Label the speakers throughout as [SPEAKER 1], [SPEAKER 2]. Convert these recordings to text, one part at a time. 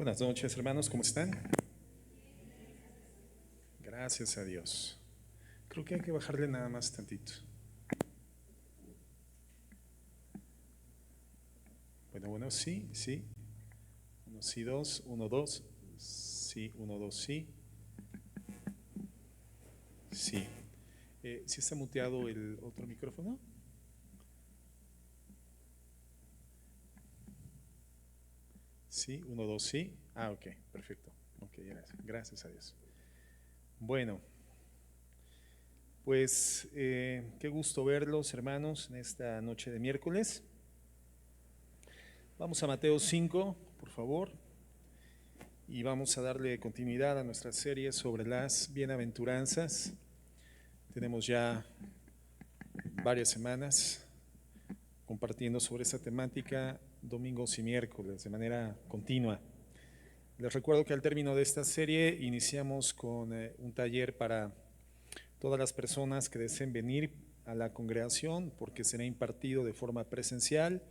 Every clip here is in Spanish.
[SPEAKER 1] Buenas noches, hermanos, ¿cómo están? Gracias a Dios. Creo que hay que bajarle nada más tantito. Bueno, sí, sí. Uno, sí, dos, uno, dos. Sí, uno, dos, sí. Sí. ¿Sí está muteado el otro micrófono? Sí, uno, dos, sí. Ah, ok, perfecto. Ok, gracias a Dios. Bueno, pues qué gusto verlos, hermanos, en esta noche de miércoles. Vamos a Mateo 5, por favor, y vamos a darle continuidad a nuestra serie sobre las bienaventuranzas. Tenemos ya varias semanas compartiendo sobre esta temática domingos y miércoles de manera continua. Les recuerdo que al término de esta serie iniciamos con un taller para todas las personas que deseen venir a la congregación, porque será impartido de forma presencial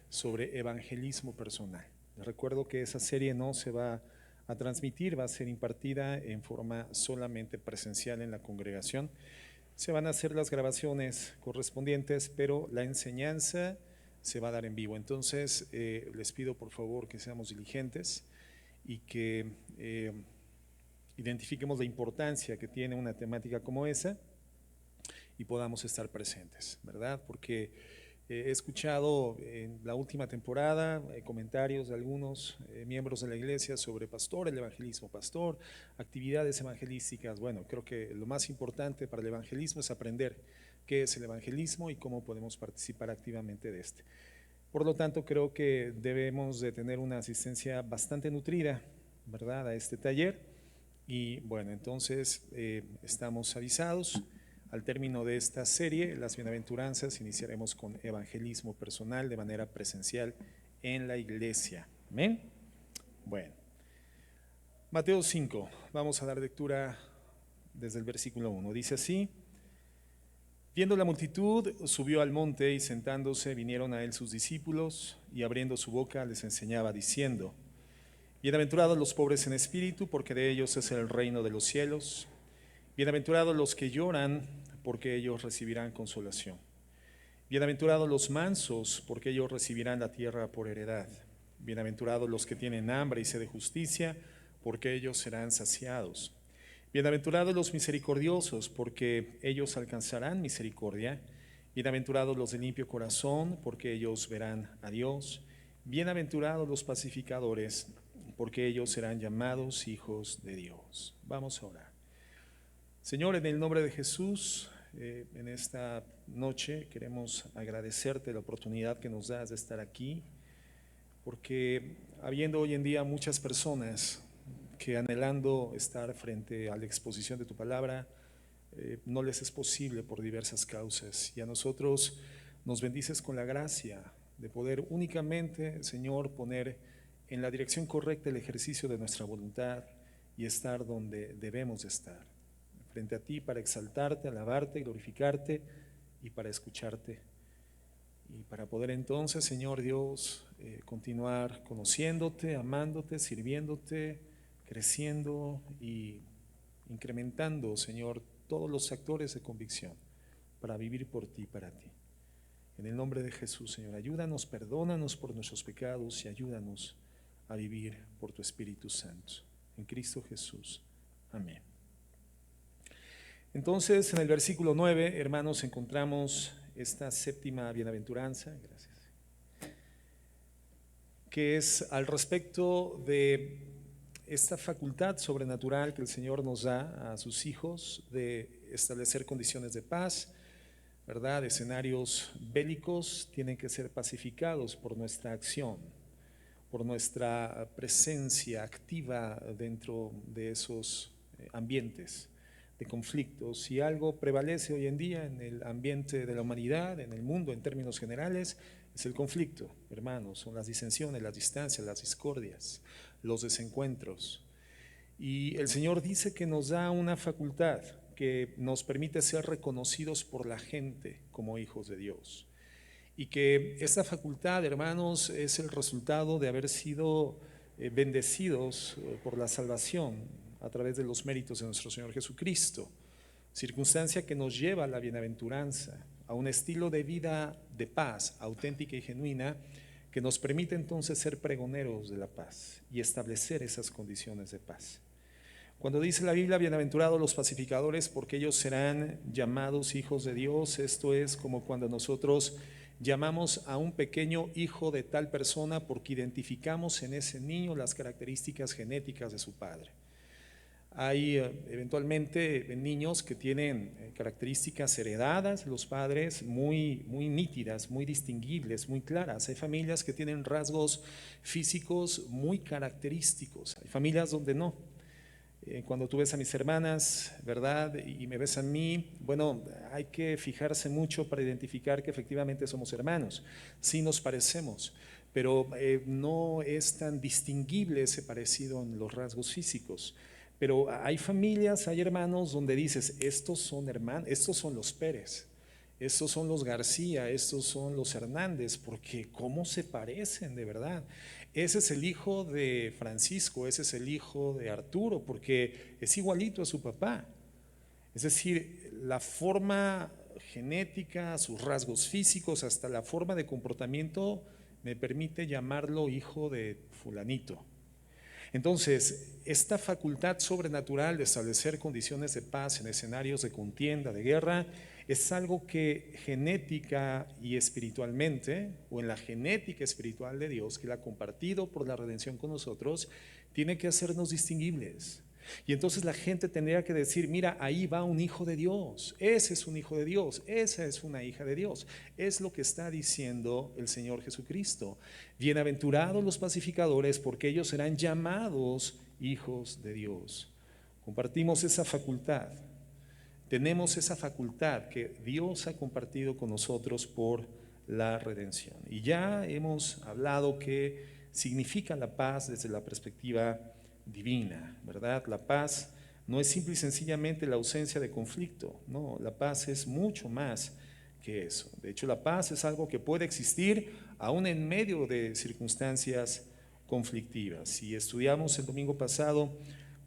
[SPEAKER 1] sobre evangelismo personal. Les recuerdo que esa serie no se va a transmitir, va a ser impartida en forma solamente presencial en la congregación. Se van a hacer las grabaciones correspondientes, pero la enseñanza se va a dar en vivo. Entonces, les pido por favor que seamos diligentes y que identifiquemos la importancia que tiene una temática como esa y podamos estar presentes, ¿verdad? Porque he escuchado en la última temporada comentarios de algunos miembros de la iglesia sobre el evangelismo, actividades evangelísticas. Bueno, creo que lo más importante para el evangelismo es aprender qué es el evangelismo y cómo podemos participar activamente de este. Por lo tanto, creo que debemos de tener una asistencia bastante nutrida, ¿verdad?, a este taller. Y bueno, entonces estamos avisados. Al término de esta serie, las bienaventuranzas, iniciaremos con evangelismo personal de manera presencial en la iglesia. ¿Amén? Bueno, Mateo 5, vamos a dar lectura desde el versículo 1. Dice así: viendo la multitud, subió al monte y sentándose vinieron a él sus discípulos y abriendo su boca les enseñaba diciendo: bienaventurados los pobres en espíritu, porque de ellos es el reino de los cielos. Bienaventurados los que lloran, porque ellos recibirán consolación. Bienaventurados los mansos, porque ellos recibirán la tierra por heredad. Bienaventurados los que tienen hambre y sed de justicia, porque ellos serán saciados. Bienaventurados los misericordiosos, porque ellos alcanzarán misericordia. Bienaventurados los de limpio corazón, porque ellos verán a Dios. Bienaventurados los pacificadores, porque ellos serán llamados hijos de Dios. Vamos a orar. Señor, en el nombre de Jesús, en esta noche queremos agradecerte la oportunidad que nos das de estar aquí, porque habiendo hoy en día muchas personas que anhelando estar frente a la exposición de tu palabra, no les es posible por diversas causas, y a nosotros nos bendices con la gracia de poder únicamente, Señor, poner en la dirección correcta el ejercicio de nuestra voluntad y estar donde debemos estar, frente a ti, para exaltarte, alabarte, glorificarte y para escucharte, y para poder entonces, Señor Dios, continuar conociéndote, amándote, sirviéndote, creciendo y incrementando, Señor, todos los factores de convicción para vivir por ti, para ti. En el nombre de Jesús, Señor, ayúdanos, perdónanos por nuestros pecados y ayúdanos a vivir por tu Espíritu Santo. En Cristo Jesús. Amén. Entonces, en el versículo 9, hermanos, encontramos esta séptima bienaventuranza, gracias, que es al respecto de esta facultad sobrenatural que el Señor nos da a sus hijos de establecer condiciones de paz, ¿verdad? Escenarios bélicos tienen que ser pacificados por nuestra acción, por nuestra presencia activa dentro de esos ambientes de conflictos. Si algo prevalece hoy en día en el ambiente de la humanidad, en el mundo en términos generales, es el conflicto, hermanos, son las disensiones, las distancias, las discordias, los desencuentros. Y el Señor dice que nos da una facultad que nos permite ser reconocidos por la gente como hijos de Dios. Y que esta facultad, hermanos, es el resultado de haber sido bendecidos por la salvación a través de los méritos de nuestro Señor Jesucristo, circunstancia que nos lleva a la bienaventuranza, a un estilo de vida de paz auténtica y genuina, que nos permite entonces ser pregoneros de la paz y establecer esas condiciones de paz. Cuando dice la Biblia, bienaventurados los pacificadores, porque ellos serán llamados hijos de Dios, esto es como cuando nosotros llamamos a un pequeño hijo de tal persona porque identificamos en ese niño las características genéticas de su padre. Hay eventualmente niños que tienen características heredadas de los padres muy nítidas, muy distinguibles, muy claras. Hay familias que tienen rasgos físicos muy característicos, hay familias donde no. Cuando tú ves a mis hermanas, ¿verdad? Y me ves a mí, bueno, hay que fijarse mucho para identificar que efectivamente somos hermanos. Sí nos parecemos, pero no es tan distinguible ese parecido en los rasgos físicos. Pero hay familias, hay hermanos donde dices, estos son hermanos, estos son los Pérez, estos son los García, estos son los Hernández, porque cómo se parecen de verdad. Ese es el hijo de Francisco, ese es el hijo de Arturo, porque es igualito a su papá. Es decir, la forma genética, sus rasgos físicos, hasta la forma de comportamiento me permite llamarlo hijo de fulanito. Entonces, esta facultad sobrenatural de establecer condiciones de paz en escenarios de contienda, de guerra, es algo que genética y espiritualmente, o en la genética espiritual de Dios, que la ha compartido por la redención con nosotros, tiene que hacernos distinguibles. Y entonces la gente tendría que decir, mira, ahí va un hijo de Dios, ese es un hijo de Dios, esa es una hija de Dios. Es lo que está diciendo el Señor Jesucristo. Bienaventurados los pacificadores, porque ellos serán llamados hijos de Dios. Compartimos esa facultad, tenemos esa facultad que Dios ha compartido con nosotros por la redención. Y ya hemos hablado qué significa la paz desde la perspectiva divina, ¿verdad? La paz no es simple y sencillamente la ausencia de conflicto, no, la paz es mucho más que eso. De hecho, la paz es algo que puede existir aún en medio de circunstancias conflictivas. Y estudiamos el domingo pasado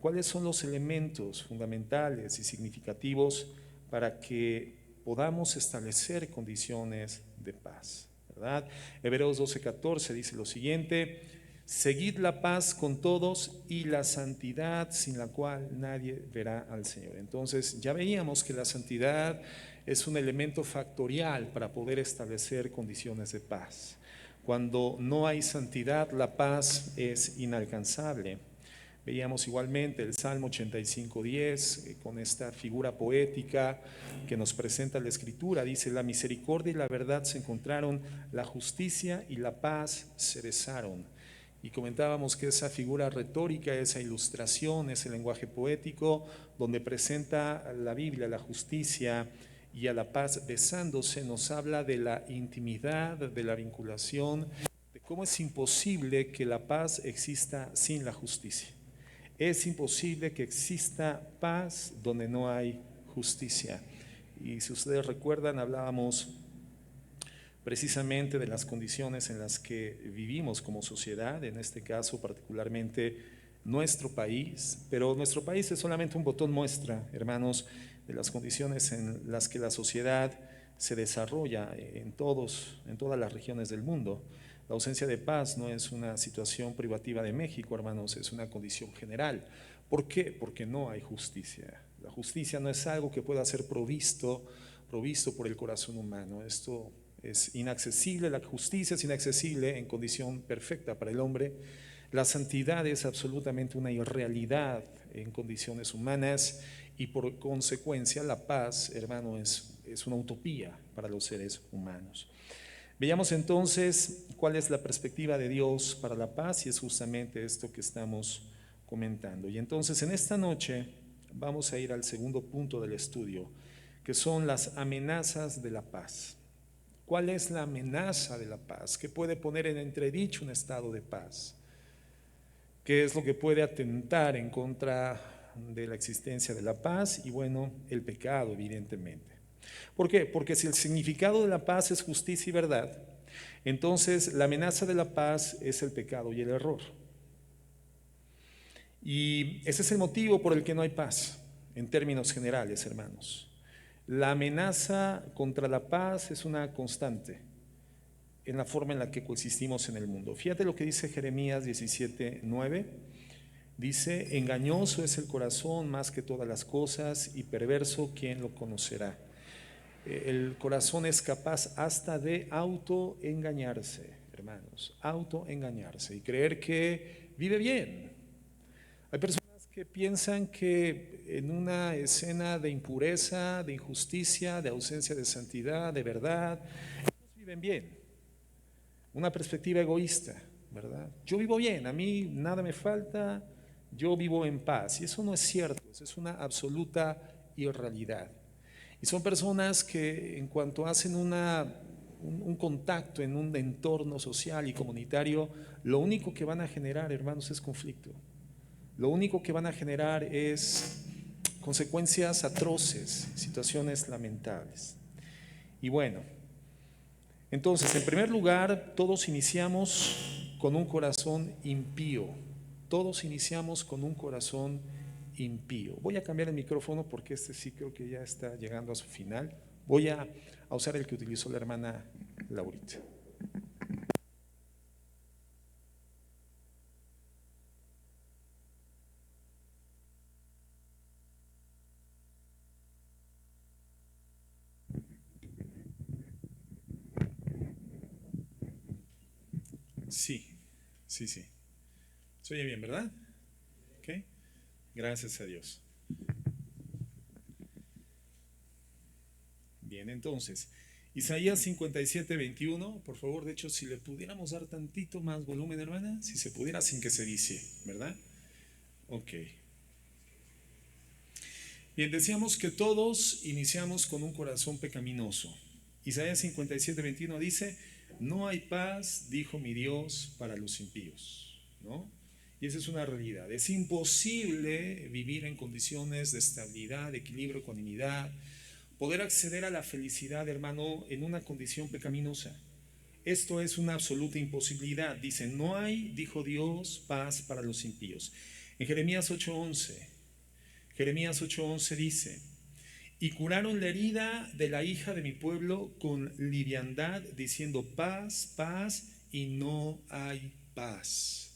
[SPEAKER 1] cuáles son los elementos fundamentales y significativos para que podamos establecer condiciones de paz, ¿verdad? Hebreos 12:14 dice lo siguiente: seguid la paz con todos y la santidad, sin la cual nadie verá al Señor. Entonces ya veíamos que la santidad es un elemento factorial para poder establecer condiciones de paz. Cuando no hay santidad, la paz es inalcanzable. Veíamos igualmente el Salmo 85:10 con esta figura poética que nos presenta la Escritura. Dice, la misericordia y la verdad se encontraron, la justicia y la paz se besaron. Y comentábamos que esa figura retórica, esa ilustración, ese lenguaje poético donde presenta la Biblia, la justicia y a la paz besándose, nos habla de la intimidad, de la vinculación, de cómo es imposible que la paz exista sin la justicia. Es imposible que exista paz donde no hay justicia. Y si ustedes recuerdan, hablábamos precisamente de las condiciones en las que vivimos como sociedad, en este caso particularmente nuestro país, pero nuestro país es solamente un botón muestra, hermanos, de las condiciones en las que la sociedad se desarrolla en todas las regiones del mundo. La ausencia de paz no es una situación privativa de México, hermanos, es una condición general. ¿Por qué? Porque no hay justicia. La justicia no es algo que pueda ser provisto por el corazón humano. Esto es inaccesible, la justicia es inaccesible en condición perfecta para el hombre. La santidad es absolutamente una irrealidad en condiciones humanas y por consecuencia la paz, hermano, es una utopía para los seres humanos. Veamos entonces cuál es la perspectiva de Dios para la paz y es justamente esto que estamos comentando. Y entonces en esta noche vamos a ir al segundo punto del estudio, que son las amenazas de la paz. ¿Cuál es la amenaza de la paz? ¿Qué puede poner en entredicho un estado de paz? ¿Qué es lo que puede atentar en contra de la existencia de la paz? Y bueno, el pecado, evidentemente. ¿Por qué? Porque si el significado de la paz es justicia y verdad, entonces la amenaza de la paz es el pecado y el error. Y ese es el motivo por el que no hay paz, en términos generales, hermanos. La amenaza contra la paz es una constante en la forma en la que coexistimos en el mundo. Fíjate lo que dice Jeremías 17:9. Dice: engañoso es el corazón más que todas las cosas y perverso, ¿quién lo conocerá? El corazón es capaz hasta de autoengañarse, hermanos, autoengañarse y creer que vive bien. Hay personas que piensan que en una escena de impureza, de injusticia, de ausencia de santidad, de verdad, ellos viven bien. Una perspectiva egoísta, ¿verdad? Yo vivo bien, a mí nada me falta, yo vivo en paz. Y eso no es cierto, eso es una absoluta irrealidad. Y son personas que en cuanto hacen un contacto en un entorno social y comunitario, lo único que van a generar, hermanos, es conflicto. Lo único que van a generar es consecuencias atroces, situaciones lamentables. Y bueno, entonces, en primer lugar, todos iniciamos con un corazón impío. Todos iniciamos con un corazón impío. Voy a cambiar el micrófono porque este sí creo que ya está llegando a su final. Voy a usar el que utilizó la hermana Laurita. Sí, sí, sí. Se oye bien, ¿verdad? Ok. Gracias a Dios. Bien, entonces, Isaías 57:21, por favor, de hecho, si le pudiéramos dar tantito más volumen, hermana, si se pudiera sin que se dice, ¿verdad? Ok. Bien, decíamos que todos iniciamos con un corazón pecaminoso. Isaías 57:21 dice: no hay paz, dijo mi Dios, para los impíos, ¿no? Y esa es una realidad. Es imposible vivir en condiciones de estabilidad, de equilibrio, ecuanimidad, poder acceder a la felicidad, hermano, en una condición pecaminosa. Esto es una absoluta imposibilidad. Dice: no hay, dijo Dios, paz para los impíos. En Jeremías 8:11 dice: y curaron la herida de la hija de mi pueblo con liviandad, diciendo paz, paz, y no hay paz.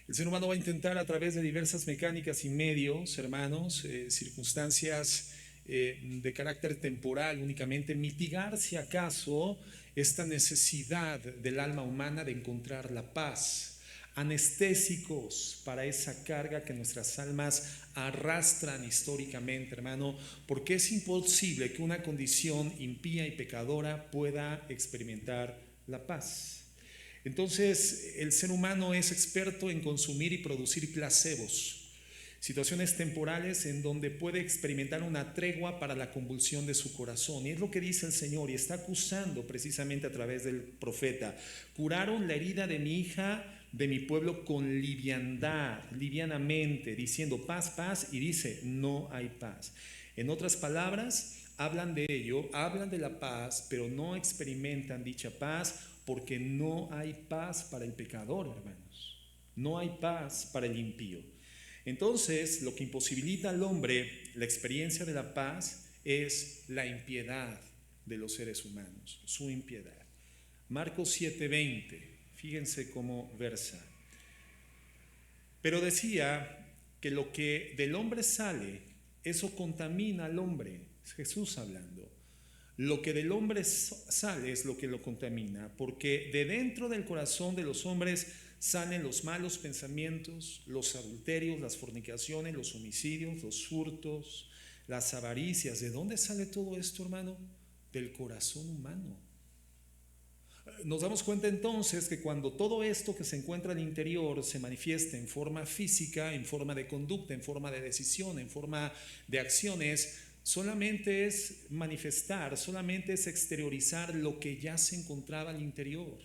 [SPEAKER 1] El ser humano va a intentar a través de diversas mecánicas y medios, hermanos, circunstancias de carácter temporal únicamente, mitigar si acaso esta necesidad del alma humana de encontrar la paz, anestésicos para esa carga que nuestras almas arrastran históricamente, hermano, porque es imposible que una condición impía y pecadora pueda experimentar la paz. Entonces, el ser humano es experto en consumir y producir placebos, situaciones temporales en donde puede experimentar una tregua para la convulsión de su corazón. Y es lo que dice el Señor, y está acusando precisamente a través del profeta: curaron la herida de mi hija, de mi pueblo, con liviandad, livianamente, diciendo paz, paz, y dice no hay paz. En otras palabras, hablan de ello, hablan de la paz, pero no experimentan dicha paz, porque no hay paz para el pecador, hermanos. No hay paz para el impío. Entonces, lo que imposibilita al hombre la experiencia de la paz es la impiedad de los seres humanos, su impiedad. Marcos 7:20, fíjense cómo versa. Pero decía que lo que del hombre sale, eso contamina al hombre. Es Jesús hablando. Lo que del hombre sale es lo que lo contamina, porque de dentro del corazón de los hombres salen los malos pensamientos, los adulterios, las fornicaciones, los homicidios, los hurtos, las avaricias. ¿De dónde sale todo esto, hermano? Del corazón humano. Nos damos cuenta entonces que cuando todo esto que se encuentra al interior se manifiesta en forma física, en forma de conducta, en forma de decisión, en forma de acciones, solamente es manifestar, solamente es exteriorizar lo que ya se encontraba al interior,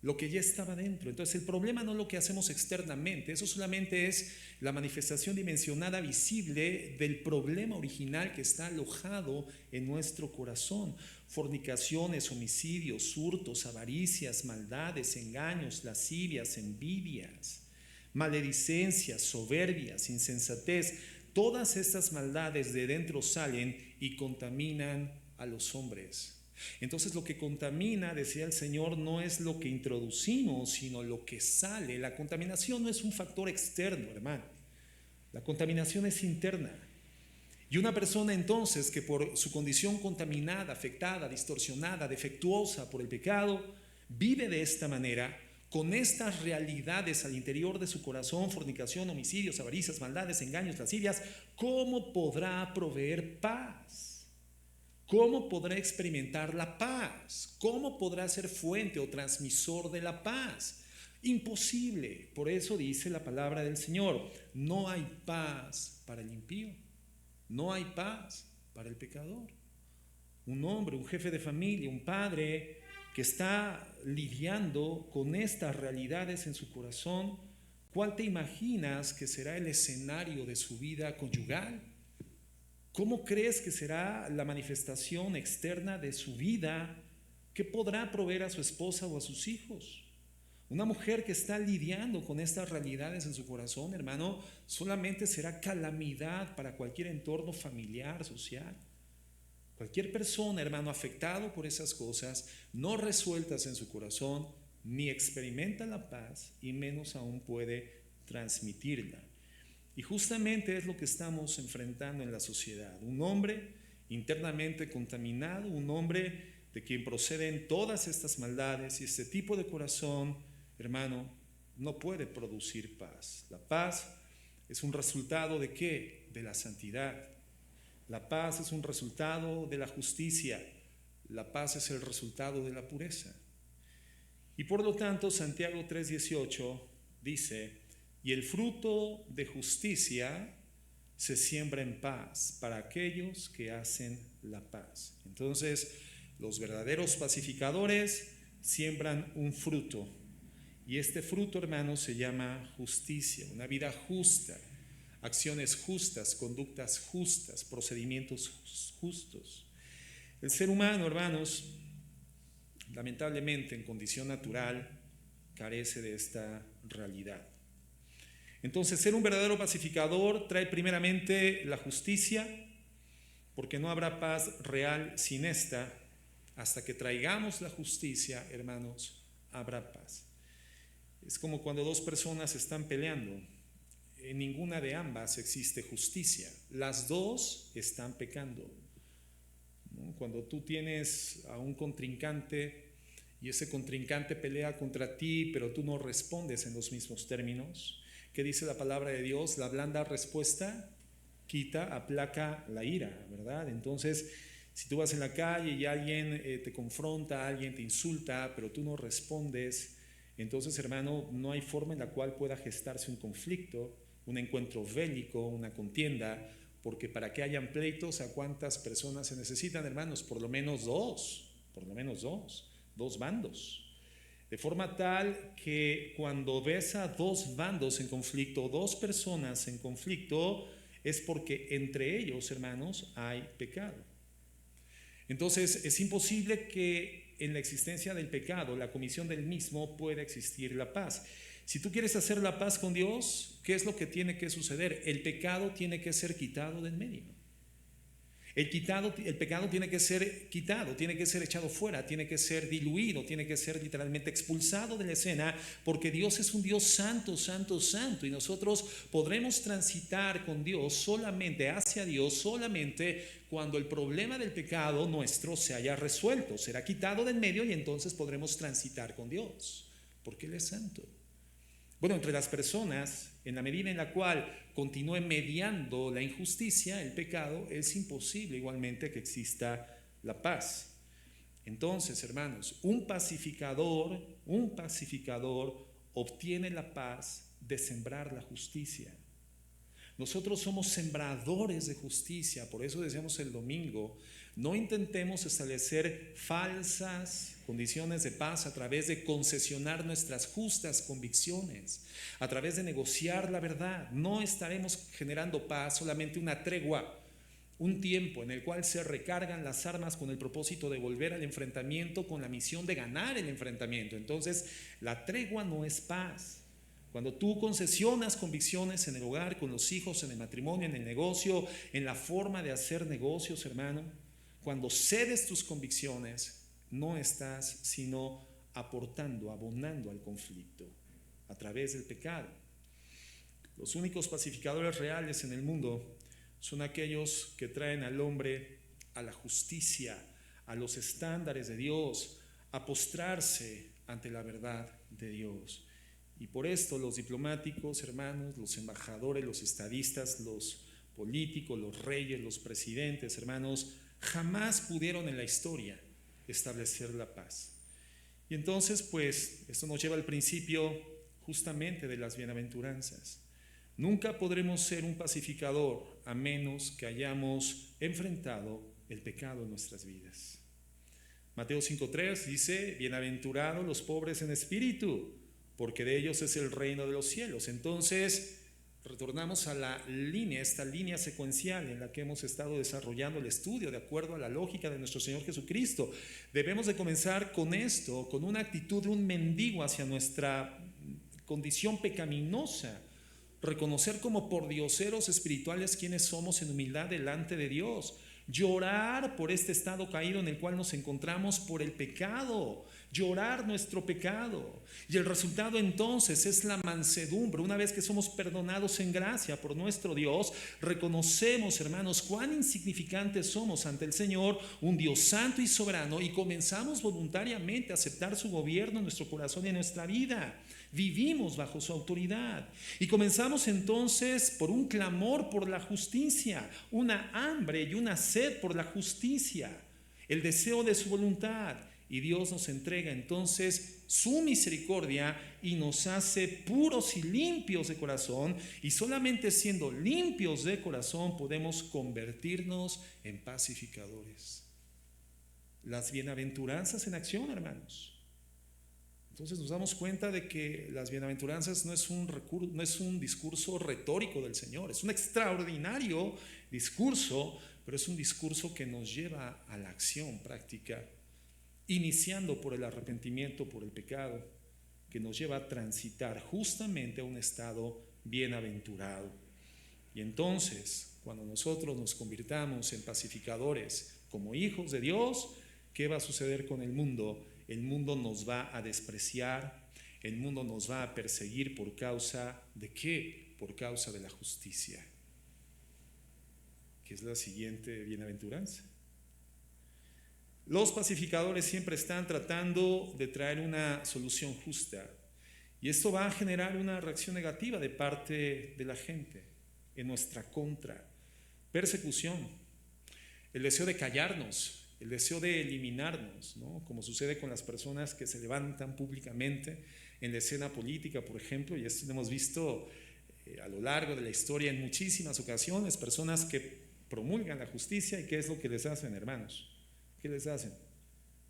[SPEAKER 1] lo que ya estaba dentro. Entonces el problema no es lo que hacemos externamente, eso solamente es la manifestación dimensionada visible del problema original que está alojado en nuestro corazón. Fornicaciones, homicidios, hurtos, avaricias, maldades, engaños, lascivias, envidias. maledicencia, soberbias, insensatez. Todas estas maldades de dentro salen y contaminan a los hombres. Entonces lo que contamina, decía el Señor, no es lo que introducimos, sino lo que sale. La contaminación no es un factor externo, hermano. La contaminación es interna. Y una persona entonces que por su condición contaminada, afectada, distorsionada, defectuosa por el pecado, vive de esta manera, con estas realidades al interior de su corazón, fornicación, homicidios, avaricias, maldades, engaños, lascivias, ¿cómo podrá proveer paz? ¿Cómo podrá experimentar la paz? ¿Cómo podrá ser fuente o transmisor de la paz? Imposible. Por eso dice la palabra del Señor, no hay paz para el impío, no hay paz para el pecador. Un hombre, un jefe de familia, un padre que está lidiando con estas realidades en su corazón, ¿cuál te imaginas que será el escenario de su vida conyugal? ¿Cómo crees que será la manifestación externa de su vida? ¿Qué podrá proveer a su esposa o a sus hijos? Una mujer que está lidiando con estas realidades en su corazón, hermano, solamente será calamidad para cualquier entorno familiar, social. Cualquier persona, hermano, afectado por esas cosas, no resueltas en su corazón, ni experimenta la paz y menos aún puede transmitirla. Y justamente es lo que estamos enfrentando en la sociedad. Un hombre internamente contaminado, un hombre de quien proceden todas estas maldades, y este tipo de corazón, hermano, no puede producir paz. La paz es un resultado ¿de qué? De la santidad. La paz es un resultado de la justicia. La paz es el resultado de la pureza. Y por lo tanto, Santiago 3:18 dice: y el fruto de justicia se siembra en paz para aquellos que hacen la paz. Entonces, los verdaderos pacificadores siembran un fruto. Y este fruto, hermanos, se llama justicia, una vida justa, acciones justas, conductas justas, procedimientos justos. El ser humano, hermanos, lamentablemente en condición natural, carece de esta realidad. Entonces, ser un verdadero pacificador trae primeramente la justicia, porque no habrá paz real sin esta. Hasta que traigamos la justicia, hermanos, habrá paz. Es como cuando dos personas están peleando. En ninguna de ambas existe justicia. Las dos están pecando, ¿no? Cuando tú tienes a un contrincante y ese contrincante pelea contra ti, pero tú no respondes en los mismos términos, ¿qué dice la palabra de Dios? La blanda respuesta quita, aplaca la ira, ¿verdad? Entonces, si tú vas en la calle y alguien te confronta, alguien te insulta, pero tú no respondes, entonces, hermano, no hay forma en la cual pueda gestarse un conflicto, un encuentro bélico, una contienda, porque para que hayan pleitos, ¿a cuántas personas se necesitan, hermanos? Por lo menos dos bandos. De forma tal que cuando ves a dos bandos en conflicto, dos personas en conflicto, es porque entre ellos, hermanos, hay pecado. Entonces, es imposible que en la existencia del pecado, la comisión del mismo, pueda existir la paz. Si tú quieres hacer la paz con Dios, ¿qué es lo que tiene que suceder? El pecado tiene que ser quitado del medio. El pecado tiene que ser quitado, tiene que ser echado fuera, tiene que ser diluido, tiene que ser literalmente expulsado de la escena, porque Dios es un Dios santo, santo, santo, y nosotros podremos transitar con Dios solamente, hacia Dios solamente cuando el problema del pecado nuestro se haya resuelto, será quitado del medio y entonces podremos transitar con Dios, porque Él es santo. Bueno, entre las personas, en la medida en la cual continúe mediando la injusticia, el pecado, es imposible igualmente que exista la paz. Entonces, hermanos, un pacificador obtiene la paz de sembrar la justicia. Nosotros somos sembradores de justicia, por eso decíamos el domingo, no intentemos establecer falsas condiciones de paz a través de concesionar nuestras justas convicciones, a través de negociar la verdad. No estaremos generando paz, solamente una tregua, un tiempo en el cual se recargan las armas con el propósito de volver al enfrentamiento, con la misión de ganar el enfrentamiento. Entonces, la tregua no es paz. Cuando tú concesionas convicciones en el hogar, con los hijos, en el matrimonio, en el negocio, en la forma de hacer negocios, hermano, cuando cedes tus convicciones, no estás sino aportando, abonando al conflicto a través del pecado. Los únicos pacificadores reales en el mundo son aquellos que traen al hombre a la justicia, a los estándares de Dios, a postrarse ante la verdad de Dios. Y por esto los diplomáticos, hermanos, los embajadores, los estadistas, los políticos, los reyes, los presidentes, hermanos, jamás pudieron en la historia establecer la paz. Y entonces, pues, esto nos lleva al principio justamente de las bienaventuranzas. Nunca podremos ser un pacificador a menos que hayamos enfrentado el pecado en nuestras vidas. Mateo 5:3 dice: bienaventurados los pobres en espíritu, porque de ellos es el reino de los cielos. Entonces, retornamos a la línea, esta línea secuencial en la que hemos estado desarrollando el estudio de acuerdo a la lógica de nuestro Señor Jesucristo. Debemos de comenzar con esto, con una actitud de un mendigo hacia nuestra condición pecaminosa, reconocer como pordioseros espirituales quienes somos en humildad delante de Dios, llorar por este estado caído en el cual nos encontramos por el pecado, llorar nuestro pecado. Y el resultado entonces es la mansedumbre. Una vez que somos perdonados en gracia por nuestro Dios, reconocemos, hermanos, cuán insignificantes somos ante el Señor, un Dios santo y soberano, y comenzamos voluntariamente a aceptar su gobierno en nuestro corazón y en nuestra vida. Vivimos bajo su autoridad y comenzamos entonces por un clamor por la justicia, una hambre y una sed por la justicia, el deseo de su voluntad, y Dios nos entrega entonces su misericordia y nos hace puros y limpios de corazón, y solamente siendo limpios de corazón podemos convertirnos en pacificadores. Las bienaventuranzas en acción, hermanos. Entonces nos damos cuenta de que las bienaventuranzas no es un discurso retórico del Señor, es un extraordinario discurso, pero es un discurso que nos lleva a la acción práctica, iniciando por el arrepentimiento por el pecado, que nos lleva a transitar justamente a un estado bienaventurado. Y entonces, cuando nosotros nos convirtamos en pacificadores como hijos de Dios, ¿qué va a suceder con el mundo? El mundo nos va a despreciar, el mundo nos va a perseguir ¿por causa de qué? Por causa de la justicia, que es la siguiente bienaventuranza. Los pacificadores siempre están tratando de traer una solución justa, y esto va a generar una reacción negativa de parte de la gente en nuestra contra. Persecución, el deseo de callarnos, el deseo de eliminarnos, ¿no? Como sucede con las personas que se levantan públicamente en la escena política, por ejemplo, y esto lo hemos visto a lo largo de la historia en muchísimas ocasiones, personas que promulgan la justicia. ¿Y qué es lo que les hacen, hermanos? ¿Qué les hacen?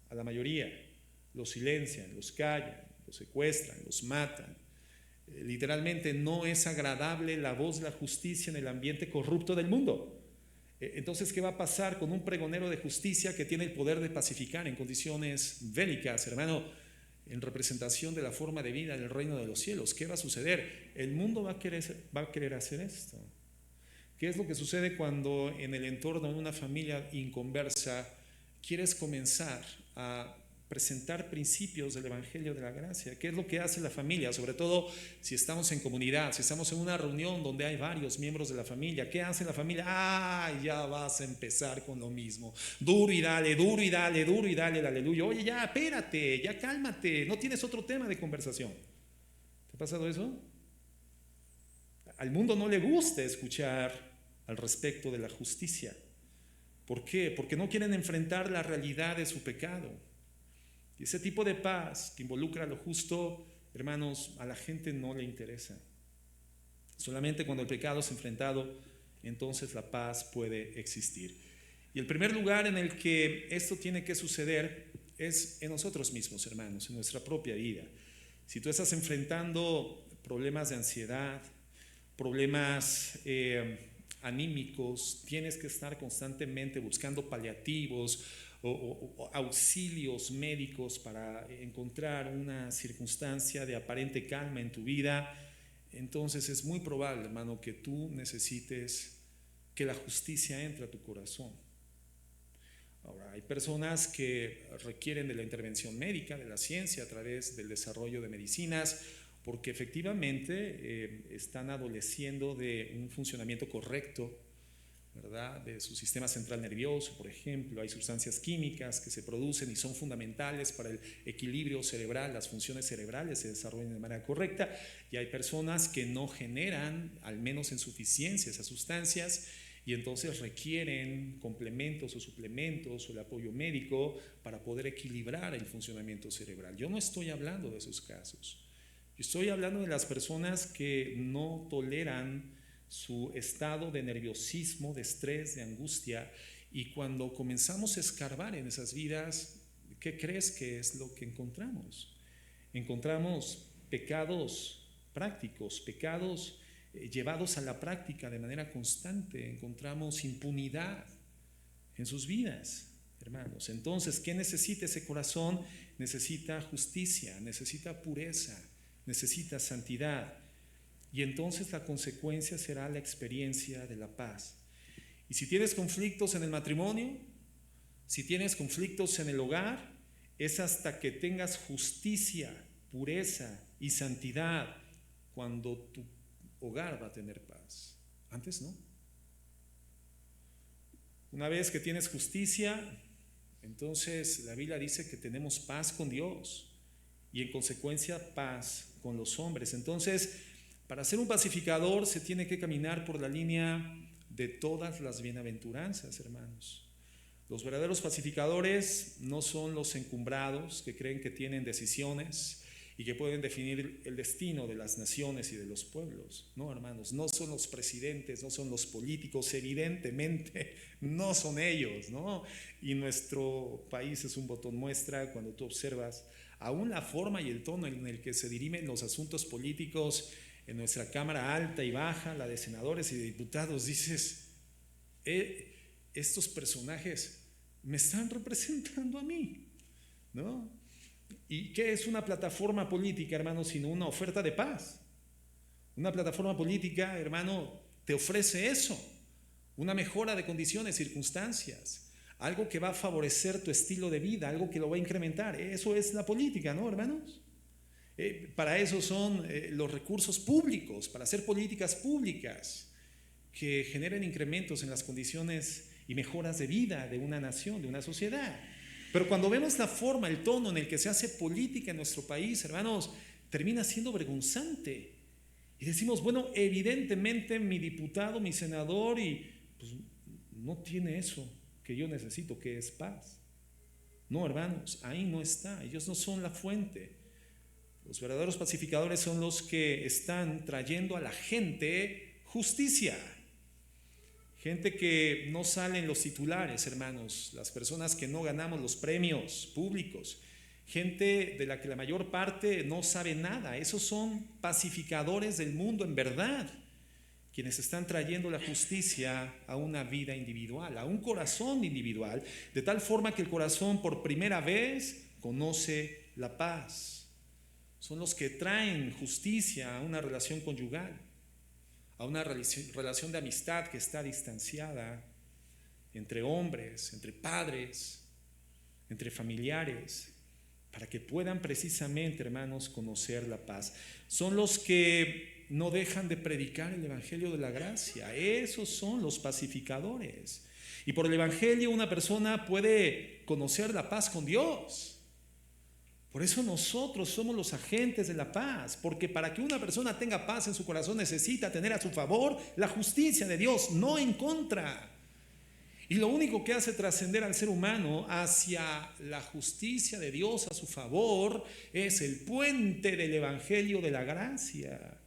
[SPEAKER 1] A la mayoría los silencian, los callan, los secuestran, los matan. Literalmente no es agradable la voz de la justicia en el ambiente corrupto del mundo. Entonces, ¿qué va a pasar con un pregonero de justicia que tiene el poder de pacificar en condiciones bélicas, hermano, en representación de la forma de vida del reino de los cielos? ¿Qué va a suceder? El mundo va a querer hacer esto. ¿Qué es lo que sucede cuando en el entorno de una familia inconversa quieres comenzar a presentar principios del Evangelio de la Gracia? ¿Qué es lo que hace la familia? Sobre todo si estamos en comunidad, si estamos en una reunión donde hay varios miembros de la familia. ¿Qué hace la familia? Ya vas a empezar con lo mismo. Duro y dale, duro y dale, duro y dale, aleluya. Oye, ya, espérate, ya cálmate, no tienes otro tema de conversación. ¿Te ha pasado eso? Al mundo no le gusta escuchar al respecto de la justicia. ¿Por qué? Porque no quieren enfrentar la realidad de su pecado. Y ese tipo de paz que involucra lo justo, hermanos, a la gente no le interesa. Solamente cuando el pecado es enfrentado, entonces la paz puede existir. Y el primer lugar en el que esto tiene que suceder es en nosotros mismos, hermanos, en nuestra propia vida. Si tú estás enfrentando problemas de ansiedad, problemas anímicos, tienes que estar constantemente buscando paliativos o auxilios médicos para encontrar una circunstancia de aparente calma en tu vida. entonces es muy probable, hermano, que tú necesites que la justicia entre a tu corazón. Ahora, hay personas que requieren de la intervención médica, de la ciencia, a través del desarrollo de medicinas, porque efectivamente están adoleciendo de un funcionamiento correcto, ¿verdad?, de su sistema central nervioso, por ejemplo. Hay sustancias químicas que se producen y son fundamentales para el equilibrio cerebral, las funciones cerebrales se desarrollan de manera correcta, y hay personas que no generan, al menos en suficiencia, esas sustancias, y entonces requieren complementos o suplementos o el apoyo médico para poder equilibrar el funcionamiento cerebral. Yo no estoy hablando de esos casos. Yo estoy hablando de las personas que no toleran su estado de nerviosismo, de estrés, de angustia, y cuando comenzamos a escarbar en esas vidas, ¿qué crees que es lo que encontramos? Encontramos pecados prácticos, pecados llevados a la práctica de manera constante. Encontramos impunidad en sus vidas, hermanos. Entonces, ¿qué necesita ese corazón? Necesita justicia, necesita pureza, necesita santidad. Y entonces la consecuencia será la experiencia de la paz. Y si tienes conflictos en el matrimonio, si tienes conflictos en el hogar, es hasta que tengas justicia, pureza y santidad cuando tu hogar va a tener paz. Antes no. Una vez que tienes justicia, entonces la Biblia dice que tenemos paz con Dios y en consecuencia paz con los hombres. Entonces, para ser un pacificador se tiene que caminar por la línea de todas las bienaventuranzas, hermanos. Los verdaderos pacificadores no son los encumbrados que creen que tienen decisiones y que pueden definir el destino de las naciones y de los pueblos. No, hermanos, no son los presidentes, no son los políticos, evidentemente no son ellos, ¿no? Y nuestro país es un botón muestra cuando tú observas aún la forma y el tono en el que se dirimen los asuntos políticos en nuestra Cámara alta y baja, la de senadores y de diputados. Dices, estos personajes me están representando a mí, ¿no? ¿Y qué es una plataforma política, hermano, sino una oferta de paz? Una plataforma política, hermano, te ofrece eso, una mejora de condiciones, circunstancias, algo que va a favorecer tu estilo de vida, algo que lo va a incrementar. Eso es la política, ¿no, hermanos? Para eso son los recursos públicos, para hacer políticas públicas que generen incrementos en las condiciones y mejoras de vida de una nación, de una sociedad. Pero cuando vemos la forma, el tono en el que se hace política en nuestro país, hermanos, termina siendo vergonzante. Y decimos, bueno, evidentemente mi diputado, mi senador, pues, no tiene eso que yo necesito, que es paz. No, hermanos, ahí no está. Ellos no son la fuente. Los verdaderos pacificadores son los que están trayendo a la gente justicia. Gente que no sale en los titulares, hermanos, las personas que no ganamos los premios públicos, gente de la que la mayor parte no sabe nada. Esos son pacificadores del mundo en verdad, quienes están trayendo la justicia a una vida individual, a un corazón individual, de tal forma que el corazón por primera vez conoce la paz. Son los que traen justicia a una relación conyugal, a una relación de amistad que está distanciada entre hombres, entre padres, entre familiares, para que puedan precisamente, hermanos, conocer la paz. Son los que no dejan de predicar el evangelio de la gracia. Esos son los pacificadores. Y por el evangelio una persona puede conocer la paz con Dios. Por eso nosotros somos los agentes de la paz, porque para que una persona tenga paz en su corazón necesita tener a su favor la justicia de Dios, no en contra. Y lo único que hace trascender al ser humano hacia la justicia de Dios a su favor es el puente del evangelio de la gracia.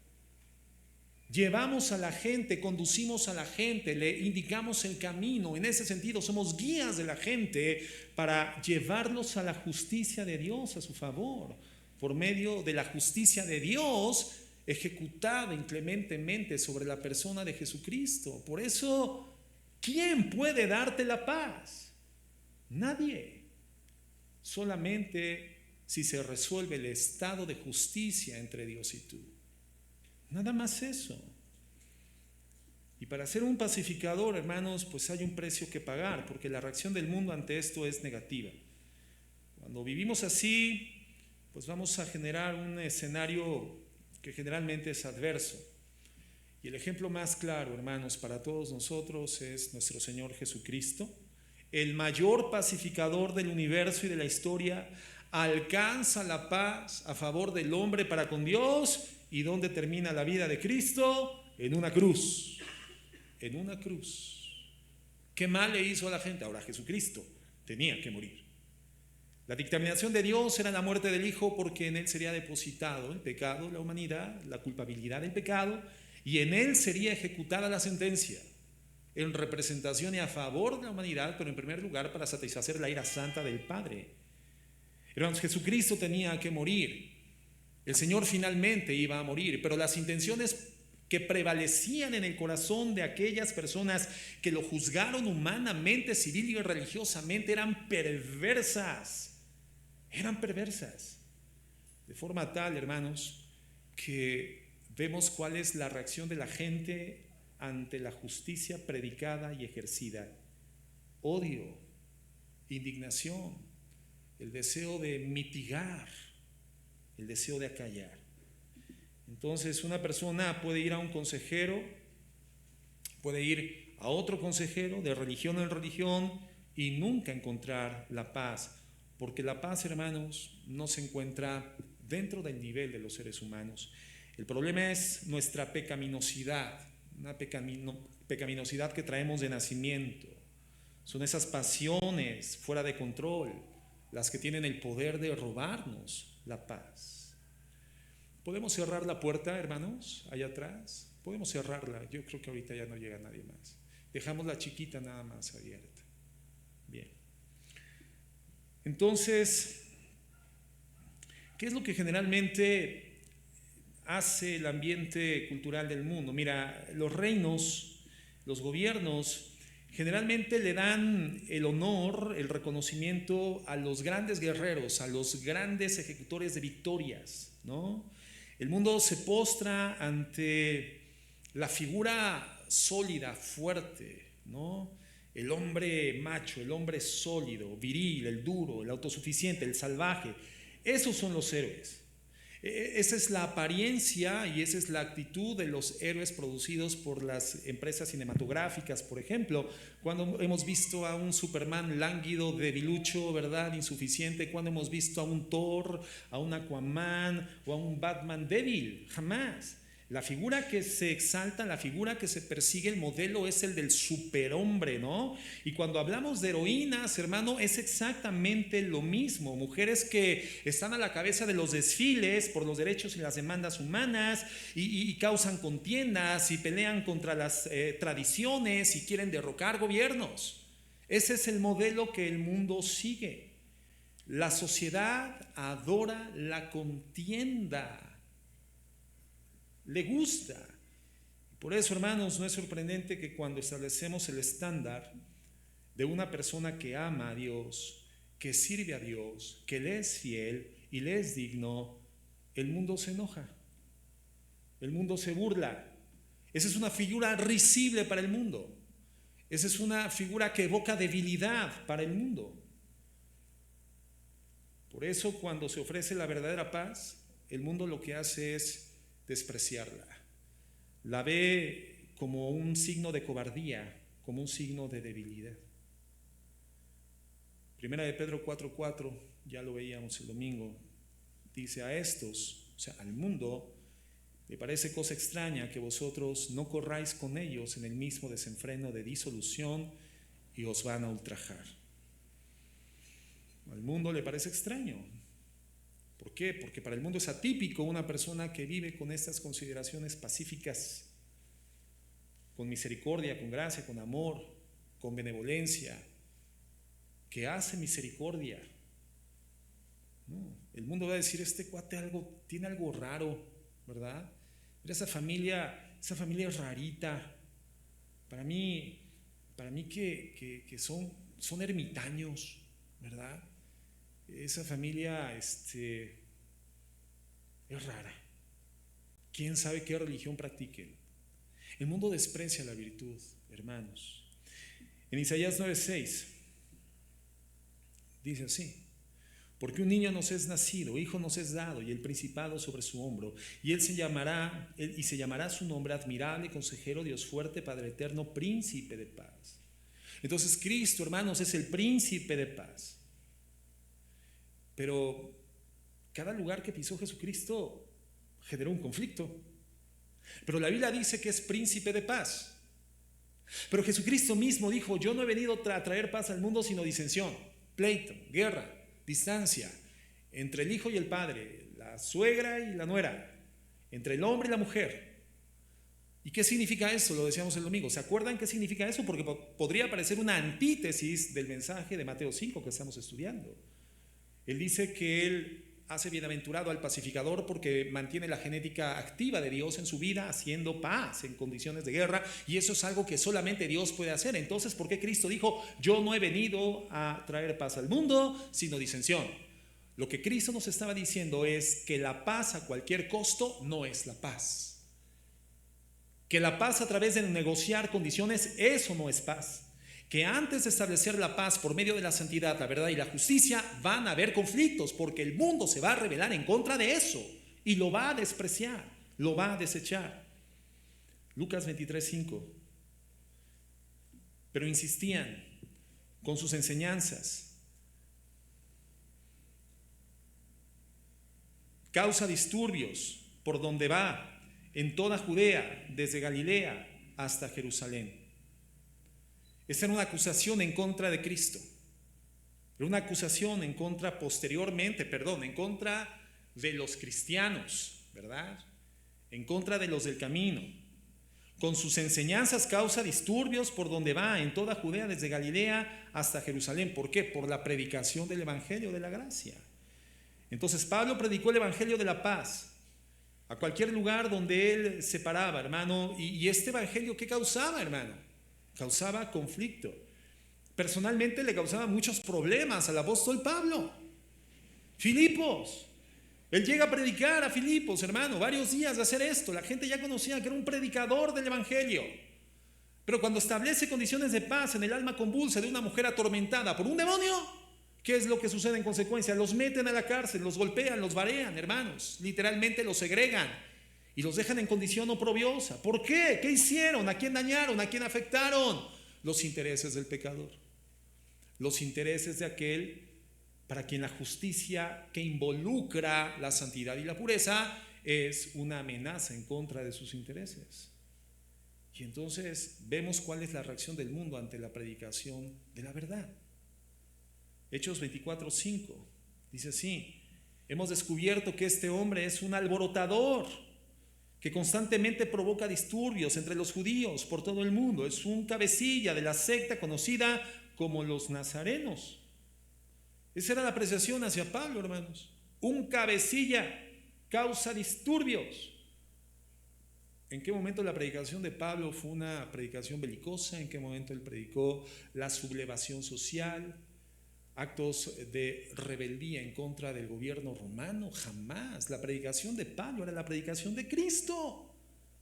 [SPEAKER 1] Llevamos a la gente, conducimos a la gente, le indicamos el camino. En ese sentido somos guías de la gente para llevarlos a la justicia de Dios a su favor, por medio de la justicia de Dios ejecutada inclementemente sobre la persona de Jesucristo. Por eso, ¿quién puede darte la paz? Nadie. Solamente si se resuelve el estado de justicia entre Dios y tú. Nada más eso. Y para ser un pacificador, hermanos, pues hay un precio que pagar, porque la reacción del mundo ante esto es negativa. Cuando vivimos así, pues vamos a generar un escenario que generalmente es adverso. Y el ejemplo más claro, hermanos, para todos nosotros es nuestro Señor Jesucristo, el mayor pacificador del universo y de la historia, alcanza la paz a favor del hombre para con Dios. ¿Y dónde termina la vida de Cristo? En una cruz. En una cruz. ¿Qué mal le hizo a la gente? Ahora Jesucristo tenía que morir. La dictaminación de Dios era la muerte del Hijo, porque en Él sería depositado el pecado de la humanidad, la culpabilidad del pecado, y en Él sería ejecutada la sentencia, en representación y a favor de la humanidad, pero en primer lugar para satisfacer la ira santa del Padre. Hermanos, Jesucristo tenía que morir. El Señor finalmente iba a morir, pero las intenciones que prevalecían en el corazón de aquellas personas que lo juzgaron humanamente, civil y religiosamente eran perversas. Eran perversas. De forma tal, hermanos, que vemos cuál es la reacción de la gente ante la justicia predicada y ejercida. Odio, indignación, el deseo de mitigar, el deseo de acallar. Entonces una persona puede ir a un consejero, puede ir a otro consejero de religión en religión y nunca encontrar la paz, porque la paz, hermanos, no se encuentra dentro del nivel de los seres humanos. El problema es nuestra pecaminosidad, una pecaminosidad que traemos de nacimiento. Son esas pasiones fuera de control las que tienen el poder de robarnos la paz. ¿Podemos cerrar la puerta, hermanos, allá atrás? Podemos cerrarla. Yo creo que ahorita ya no llega nadie más. Dejamos la chiquita nada más abierta. Bien. Entonces, ¿qué es lo que generalmente hace el ambiente cultural del mundo? Mira, los reinos, los gobiernos, generalmente le dan el honor, el reconocimiento a los grandes guerreros, a los grandes ejecutores de victorias, ¿no? El mundo se postra ante la figura sólida, fuerte, ¿no? El hombre macho, el hombre sólido, viril, el duro, el autosuficiente, el salvaje. Esos son los héroes. Esa es la apariencia y esa es la actitud de los héroes producidos por las empresas cinematográficas, por ejemplo, cuando hemos visto a un Superman lánguido, debilucho, ¿verdad?, insuficiente, cuando hemos visto a un Thor, a un Aquaman o a un Batman débil, jamás. La figura que se exalta, la figura que se persigue, el modelo es el del superhombre, ¿no? Y cuando hablamos de heroínas, hermano, es exactamente lo mismo. Mujeres que están a la cabeza de los desfiles por los derechos y las demandas humanas y causan contiendas y pelean contra las tradiciones y quieren derrocar gobiernos. Ese es el modelo que el mundo sigue. La sociedad adora la contienda. Le gusta. Por eso, hermanos, no es sorprendente que cuando establecemos el estándar de una persona que ama a Dios, que sirve a Dios, que le es fiel y le es digno, el mundo se enoja, el mundo se burla. Esa es una figura risible para el mundo. Esa es una figura que evoca debilidad para el mundo. Por eso, cuando se ofrece la verdadera paz, el mundo lo que hace es despreciarla. La ve como un signo de cobardía, como un signo de debilidad. Primera de Pedro 4:4, ya lo veíamos el domingo, dice: a estos, o sea, al mundo, me parece cosa extraña que vosotros no corráis con ellos en el mismo desenfreno de disolución y os van a ultrajar. Al mundo le parece extraño. ¿Por qué? Porque para el mundo es atípico una persona que vive con estas consideraciones pacíficas, con misericordia, con gracia, con amor, con benevolencia, que hace misericordia. No, el mundo va a decir: este cuate tiene algo raro, ¿verdad? Mira, esa familia es rarita. Para mí que son ermitaños, ¿verdad? Esa familia es rara. quién sabe qué religión practiquen. El mundo desprecia la virtud, hermanos. En Isaías 9:6 dice así: porque un niño nos es nacido, hijo nos es dado, y el principado sobre su hombro, y él se llamará su nombre admirable, consejero, Dios fuerte, Padre eterno, príncipe de paz. Entonces Cristo, hermanos, es el príncipe de paz. Pero cada lugar que pisó Jesucristo generó un conflicto. Pero la Biblia dice que es príncipe de paz. Pero Jesucristo mismo dijo: yo no he venido a traer paz al mundo sino disensión, pleito, guerra, distancia entre el hijo y el padre, la suegra y la nuera, entre el hombre y la mujer. ¿Y qué significa eso? Lo decíamos el domingo. ¿Se acuerdan qué significa eso? Porque podría parecer una antítesis del mensaje de Mateo 5 que estamos estudiando. Él dice que él hace bienaventurado al pacificador porque mantiene la genética activa de Dios en su vida, haciendo paz en condiciones de guerra, y eso es algo que solamente Dios puede hacer. Entonces, ¿por qué Cristo dijo: yo no he venido a traer paz al mundo, sino disensión? Lo que Cristo nos estaba diciendo es que la paz a cualquier costo no es la paz. Que la paz a través de negociar condiciones, eso no es paz. Que antes de establecer la paz por medio de la santidad, la verdad y la justicia, van a haber conflictos, porque el mundo se va a rebelar en contra de eso y lo va a despreciar, lo va a desechar. Lucas 23:5. Pero insistían con sus enseñanzas. Causa disturbios por donde va, en toda Judea, desde Galilea hasta Jerusalén. Esta era una acusación en contra de Cristo. Era una acusación en contra en contra de los cristianos, ¿verdad? En contra de los del camino. Con sus enseñanzas causa disturbios por donde va, en toda Judea, desde Galilea hasta Jerusalén. ¿Por qué? Por la predicación del evangelio de la gracia. Entonces Pablo predicó el evangelio de la paz a cualquier lugar donde él se paraba, hermano. Y este evangelio, ¿qué causaba, hermano? Causaba conflicto. Personalmente le causaba muchos problemas al apóstol Pablo. Filipos, él llega a predicar a Filipos, hermano, varios días de hacer esto. La gente ya conocía que era un predicador del evangelio. Pero cuando establece condiciones de paz en el alma convulsa de una mujer atormentada por un demonio, ¿qué es lo que sucede en consecuencia? Los meten a la cárcel, los golpean, los varean, hermanos. Literalmente los segregan y los dejan en condición oprobiosa. ¿Por qué? ¿Qué hicieron? ¿A quién dañaron? ¿A quién afectaron? Los intereses del pecador. Los intereses de aquel para quien la justicia que involucra la santidad y la pureza es una amenaza en contra de sus intereses. Y entonces vemos cuál es la reacción del mundo ante la predicación de la verdad. Hechos 24:5 dice así: hemos descubierto que este hombre es un alborotador que constantemente provoca disturbios entre los judíos por todo el mundo. Es un cabecilla de la secta conocida como los nazarenos. Esa era la apreciación hacia Pablo, hermanos. Un cabecilla causa disturbios. ¿En qué momento la predicación de Pablo fue una predicación belicosa? ¿En qué momento él predicó la sublevación social? Actos de rebeldía en contra del gobierno romano, jamás. La predicación de Pablo era la predicación de Cristo,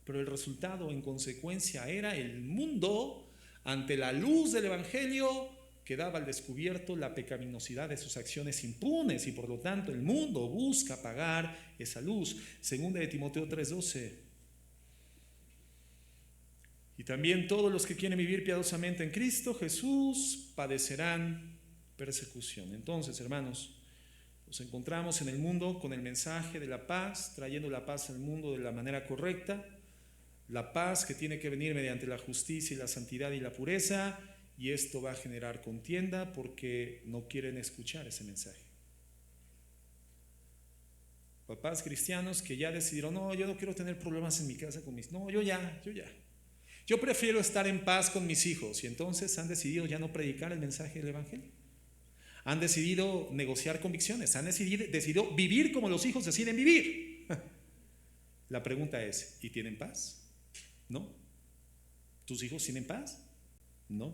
[SPEAKER 1] pero el resultado en consecuencia era el mundo ante la luz del evangelio que daba al descubierto la pecaminosidad de sus acciones impunes, y por lo tanto el mundo busca apagar esa luz. Segunda de Timoteo 3:12. Y también todos los que quieren vivir piadosamente en Cristo Jesús padecerán persecución. Entonces, hermanos, nos encontramos en el mundo con el mensaje de la paz, trayendo la paz al mundo de la manera correcta, la paz que tiene que venir mediante la justicia y la santidad y la pureza, y esto va a generar contienda porque no quieren escuchar ese mensaje. Papás cristianos que ya decidieron: no, yo no quiero tener problemas en mi casa con mis... No, yo prefiero estar en paz con mis hijos, y entonces han decidido ya no predicar el mensaje del evangelio. Han decidido negociar convicciones, han decidido vivir como los hijos deciden vivir. La pregunta es: ¿y tienen paz? No. ¿Tus hijos tienen paz? No.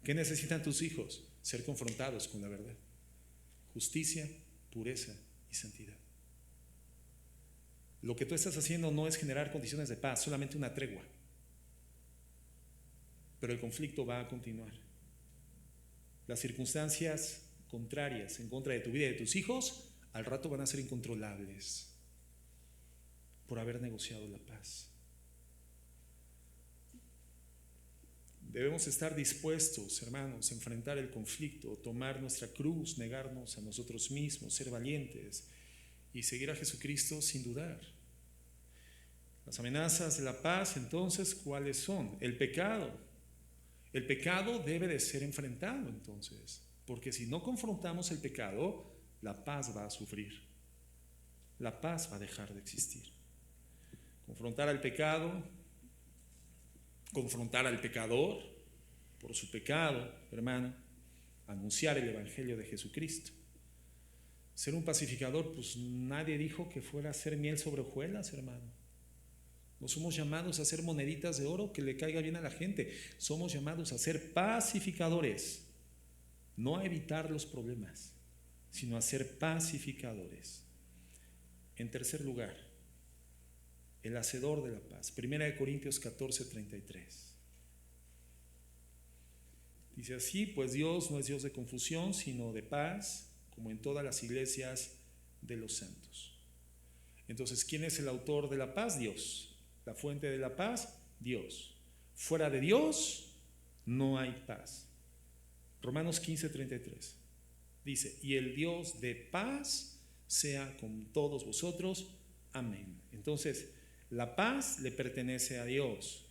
[SPEAKER 1] ¿Qué necesitan tus hijos? Ser confrontados con la verdad. Justicia, pureza y santidad. Lo que tú estás haciendo no es generar condiciones de paz, solamente una tregua. Pero el conflicto va a continuar. Las circunstancias contrarias en contra de tu vida y de tus hijos, al rato van a ser incontrolables por haber negociado la paz. Debemos estar dispuestos, hermanos, a enfrentar el conflicto, tomar nuestra cruz, negarnos a nosotros mismos, ser valientes y seguir a Jesucristo sin dudar. Las amenazas de la paz, entonces, ¿cuáles son? El pecado. El pecado debe de ser enfrentado, entonces, porque si no confrontamos el pecado, la paz va a sufrir. La paz va a dejar de existir. Confrontar al pecado, confrontar al pecador por su pecado, hermano, anunciar el evangelio de Jesucristo. Ser un pacificador, pues nadie dijo que fuera a hacer miel sobre hojuelas, hermano. No somos llamados a hacer moneditas de oro que le caiga bien a la gente. Somos llamados a ser pacificadores, no a evitar los problemas, sino a ser pacificadores. En tercer lugar, el hacedor de la paz. 1 Corintios 14:33. Dice así: pues Dios no es Dios de confusión, sino de paz, como en todas las iglesias de los santos. Entonces, ¿quién es el autor de la paz? Dios. La fuente de la paz, Dios. Fuera de Dios no hay paz. Romanos 15:33 dice: y el Dios de paz sea con todos vosotros. Amén. Entonces, la paz le pertenece a Dios,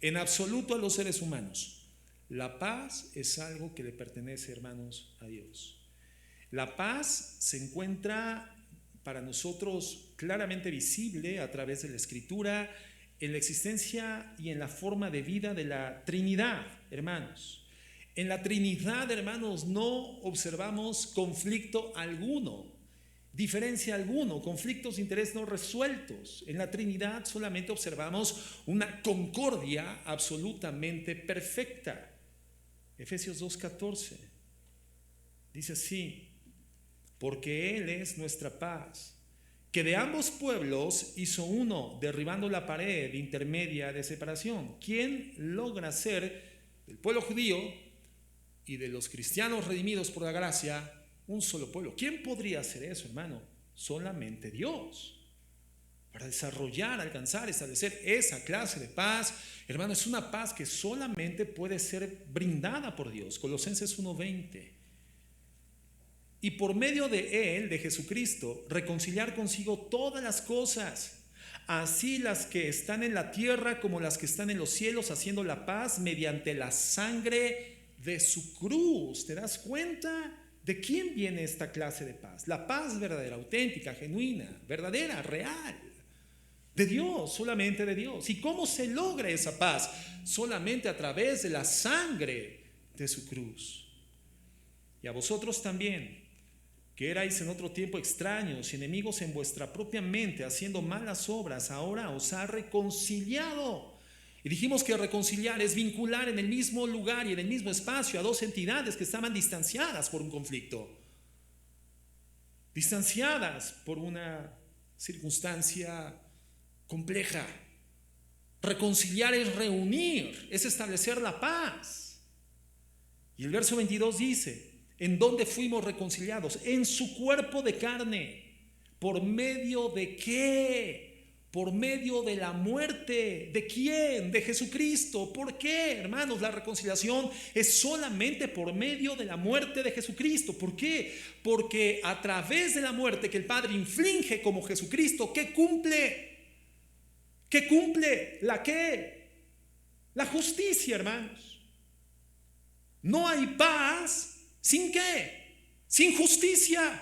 [SPEAKER 1] en absoluto a los seres humanos. La paz es algo que le pertenece, hermanos, a Dios. La paz se encuentra para nosotros claramente visible a través de la Escritura, en la existencia y en la forma de vida de la Trinidad, hermanos. En la Trinidad, hermanos, no observamos conflicto alguno, diferencia alguno, conflictos de interés no resueltos. En la Trinidad solamente observamos una concordia absolutamente perfecta. Efesios 2:14 dice así: porque Él es nuestra paz, que de ambos pueblos hizo uno, derribando la pared intermedia de separación. ¿Quién logra hacer del pueblo judío y de los cristianos redimidos por la gracia un solo pueblo? ¿Quién podría hacer eso, hermano? Solamente Dios. Para desarrollar, alcanzar, establecer esa clase de paz, hermano, es una paz que solamente puede ser brindada por Dios. Colosenses 1:20. Y por medio de Él, de Jesucristo, reconciliar consigo todas las cosas, así las que están en la tierra como las que están en los cielos, haciendo la paz mediante la sangre de su cruz. ¿Te das cuenta de quién viene esta clase de paz? La paz verdadera, auténtica, genuina, verdadera, real, de Dios, solamente de Dios. ¿Y cómo se logra esa paz? Solamente a través de la sangre de su cruz. Y a vosotros también, que erais en otro tiempo extraños y enemigos en vuestra propia mente, haciendo malas obras, ahora os ha reconciliado. Y dijimos que reconciliar es vincular en el mismo lugar y en el mismo espacio a dos entidades que estaban distanciadas por un conflicto, distanciadas por una circunstancia compleja. Reconciliar es reunir, es establecer la paz. Y el verso 22 dice: ¿en dónde fuimos reconciliados? En su cuerpo de carne. ¿Por medio de qué? Por medio de la muerte. ¿De quién? De Jesucristo. ¿Por qué, hermanos? La reconciliación es solamente por medio de la muerte de Jesucristo. ¿Por qué? Porque a través de la muerte que el Padre inflige como Jesucristo, ¿qué cumple? ¿Qué cumple? ¿La qué? La justicia, hermanos. No hay paz ¿sin qué? Sin justicia.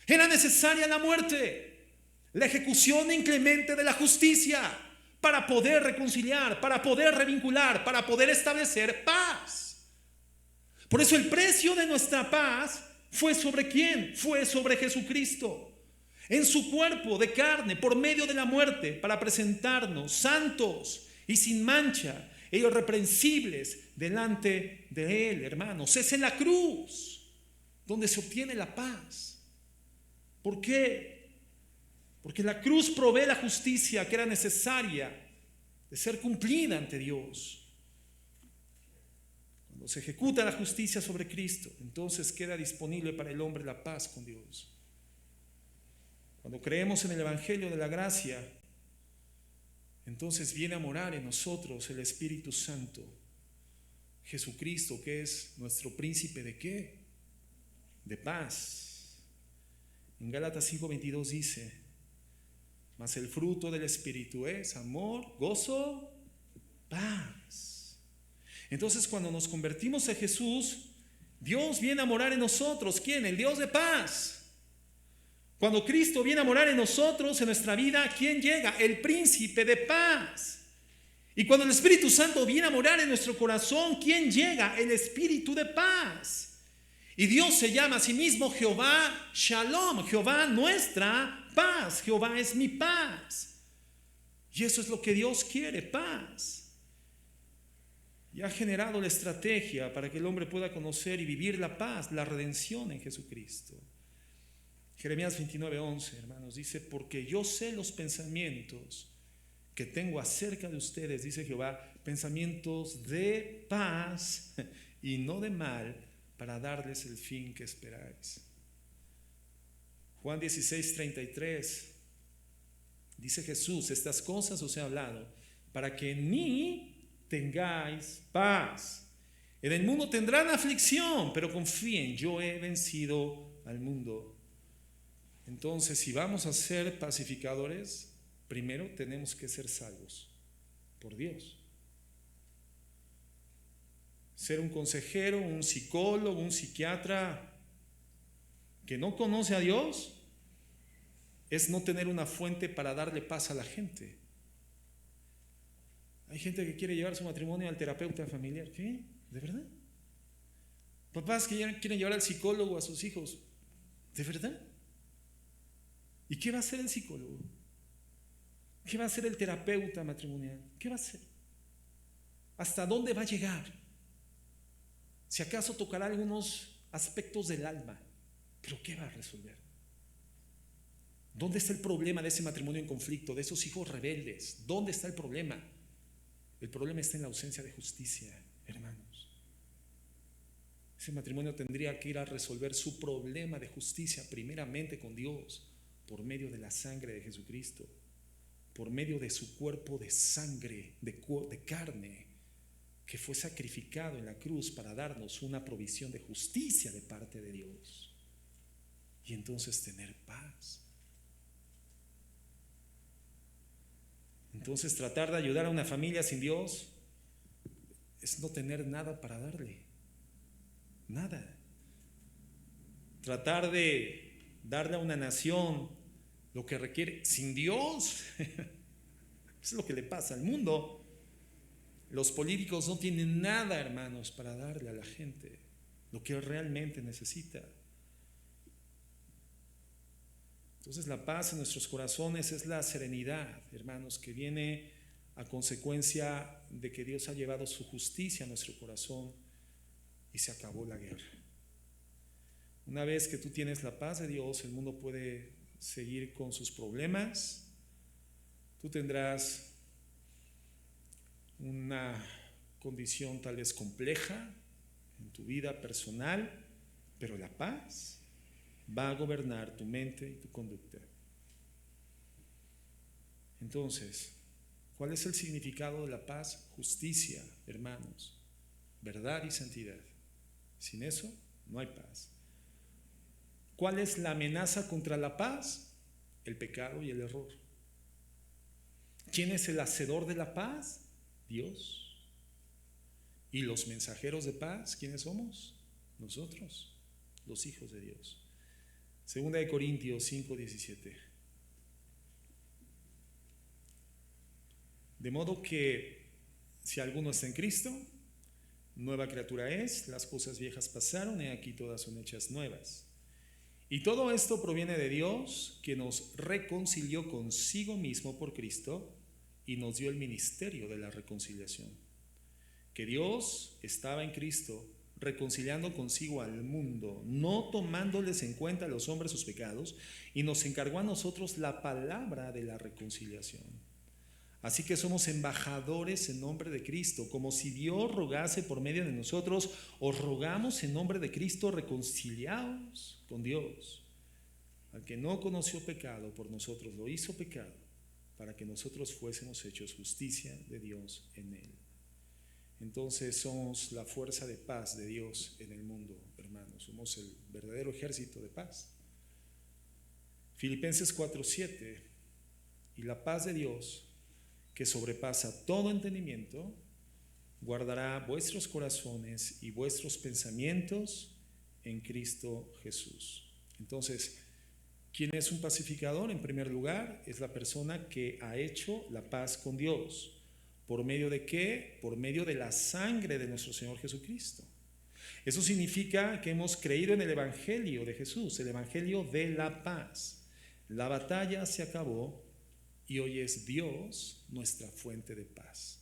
[SPEAKER 1] Era necesaria la muerte, la ejecución inclemente de la justicia, para poder reconciliar, para poder revincular, para poder establecer paz. Por eso el precio de nuestra paz fue ¿sobre quién? Fue sobre Jesucristo. En su cuerpo de carne, por medio de la muerte, para presentarnos santos y sin mancha, irreprensibles delante de Él, hermanos. Es en la cruz donde se obtiene la paz. ¿Por qué? Porque la cruz provee la justicia que era necesaria de ser cumplida ante Dios. Cuando se ejecuta la justicia sobre Cristo, entonces queda disponible para el hombre la paz con Dios. Cuando creemos en el Evangelio de la gracia, entonces viene a morar en nosotros el Espíritu Santo, Jesucristo, que es nuestro príncipe ¿de qué? De paz. En Gálatas 5:22 dice: mas el fruto del Espíritu es amor, gozo, paz. Entonces, cuando nos convertimos a Jesús, Dios viene a morar en nosotros. ¿Quién? El Dios de paz. Cuando Cristo viene a morar en nosotros, en nuestra vida, ¿quién llega? El príncipe de paz. Y cuando el Espíritu Santo viene a morar en nuestro corazón, ¿quién llega? El Espíritu de paz. Y Dios se llama a sí mismo Jehová Shalom, Jehová nuestra paz. Jehová es mi paz. Y eso es lo que Dios quiere, paz. Y ha generado la estrategia para que el hombre pueda conocer y vivir la paz, la redención en Jesucristo. Jeremías 29:11, hermanos, dice: porque yo sé los pensamientos que tengo acerca de ustedes, dice Jehová, pensamientos de paz y no de mal, para darles el fin que esperáis. Juan 16:33, dice Jesús: estas cosas os he hablado para que en mí tengáis paz. En el mundo tendrán aflicción, pero confíen, yo he vencido al mundo. Entonces, si vamos a ser pacificadores, primero tenemos que ser salvos por Dios. Ser un consejero, un psicólogo, un psiquiatra que no conoce a Dios es no tener una fuente para darle paz a la gente. Hay gente que quiere llevar su matrimonio al terapeuta familiar. ¿Qué? ¿De verdad? Papás que quieren llevar al psicólogo a sus hijos. ¿De verdad? ¿Y qué va a hacer el psicólogo? ¿Qué va a hacer el terapeuta matrimonial? ¿Qué va a hacer? ¿Hasta dónde va a llegar? Si acaso tocará algunos aspectos del alma, pero ¿qué va a resolver? ¿Dónde está el problema de ese matrimonio en conflicto, de esos hijos rebeldes? ¿Dónde está el problema? El problema está en la ausencia de justicia, hermanos. Ese matrimonio tendría que ir a resolver su problema de justicia primeramente con Dios, por medio de la sangre de Jesucristo, por medio de su cuerpo de sangre, de carne, que fue sacrificado en la cruz para darnos una provisión de justicia de parte de Dios. Y entonces tener paz. Entonces tratar de ayudar a una familia sin Dios es no tener nada para darle. Nada. Tratar de darle a una nación lo que requiere sin Dios es lo que le pasa al mundo. Los políticos no tienen nada, hermanos, para darle a la gente lo que realmente necesita. Entonces la paz en nuestros corazones es la serenidad, hermanos, que viene a consecuencia de que Dios ha llevado su justicia a nuestro corazón y se acabó la guerra. Una vez que tú tienes la paz de Dios, el mundo puede seguir con sus problemas. Tú tendrás una condición tal vez compleja en tu vida personal, pero la paz va a gobernar tu mente y tu conducta. Entonces, ¿cuál es el significado de la paz? Justicia, hermanos, verdad y santidad. Sin eso no hay paz. ¿Cuál es la amenaza contra la paz? El pecado y el error. ¿Quién es el hacedor de la paz? Dios. ¿Y los mensajeros de paz? ¿Quiénes somos? Nosotros, los hijos de Dios. Segunda de Corintios 5:17. De modo que si alguno está en Cristo, nueva criatura es, las cosas viejas pasaron, y aquí todas son hechas nuevas. Y todo esto proviene de Dios, que nos reconcilió consigo mismo por Cristo y nos dio el ministerio de la reconciliación. Que Dios estaba en Cristo reconciliando consigo al mundo, no tomándoles en cuenta a los hombres sus pecados, y nos encargó a nosotros la palabra de la reconciliación. Así que somos embajadores en nombre de Cristo, como si Dios rogase por medio de nosotros. Os rogamos en nombre de Cristo, reconciliaos con Dios. Al que no conoció pecado, por nosotros lo hizo pecado, para que nosotros fuésemos hechos justicia de Dios en él. Entonces somos la fuerza de paz de Dios en el mundo, hermanos. Somos el verdadero ejército de paz. Filipenses 4:7: y la paz de Dios, que sobrepasa todo entendimiento, guardará vuestros corazones y vuestros pensamientos en Cristo Jesús. Entonces, ¿quién es un pacificador? En primer lugar, es la persona que ha hecho la paz con Dios. ¿Por medio de qué? Por medio de la sangre de nuestro Señor Jesucristo. Eso significa que hemos creído en el Evangelio de Jesús, el Evangelio de la paz. La batalla se acabó y hoy es Dios nuestra fuente de paz.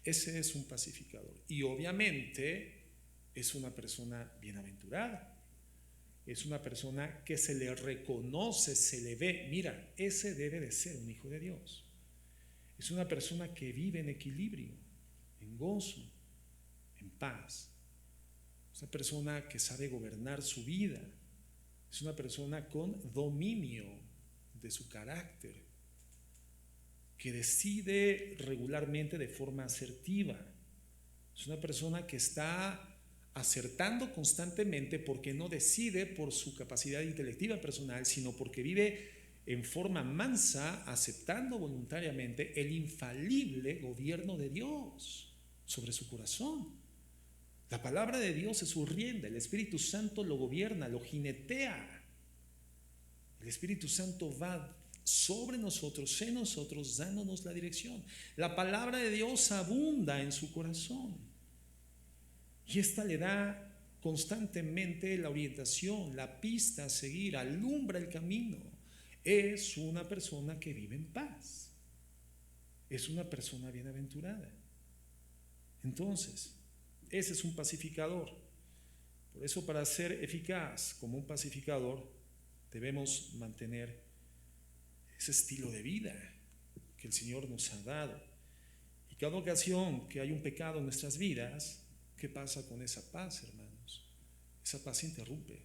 [SPEAKER 1] Ese es un pacificador. Y obviamente es una persona bienaventurada. Es una persona que se le reconoce, se le ve. Mira, ese debe de ser un hijo de Dios. Es una persona que vive en equilibrio, en gozo, en paz. Es una persona que sabe gobernar su vida. Es una persona con dominio de su carácter, que decide regularmente de forma asertiva. Es una persona que está acertando constantemente porque no decide por su capacidad intelectiva personal, sino porque vive en forma mansa, aceptando voluntariamente el infalible gobierno de Dios sobre su corazón. La palabra de Dios es su rienda, el Espíritu Santo lo gobierna, lo jinetea. El Espíritu Santo va sobre nosotros, en nosotros, dándonos la dirección. La palabra de Dios abunda en su corazón y esta le da constantemente la orientación, la pista a seguir, alumbra el camino. Es una persona que vive en paz, es una persona bienaventurada. Entonces, ese es un pacificador. Por eso, para ser eficaz como un pacificador, debemos mantener ese estilo de vida que el Señor nos ha dado. Y cada ocasión que hay un pecado en nuestras vidas, ¿qué pasa con esa paz, hermanos? Esa paz se interrumpe,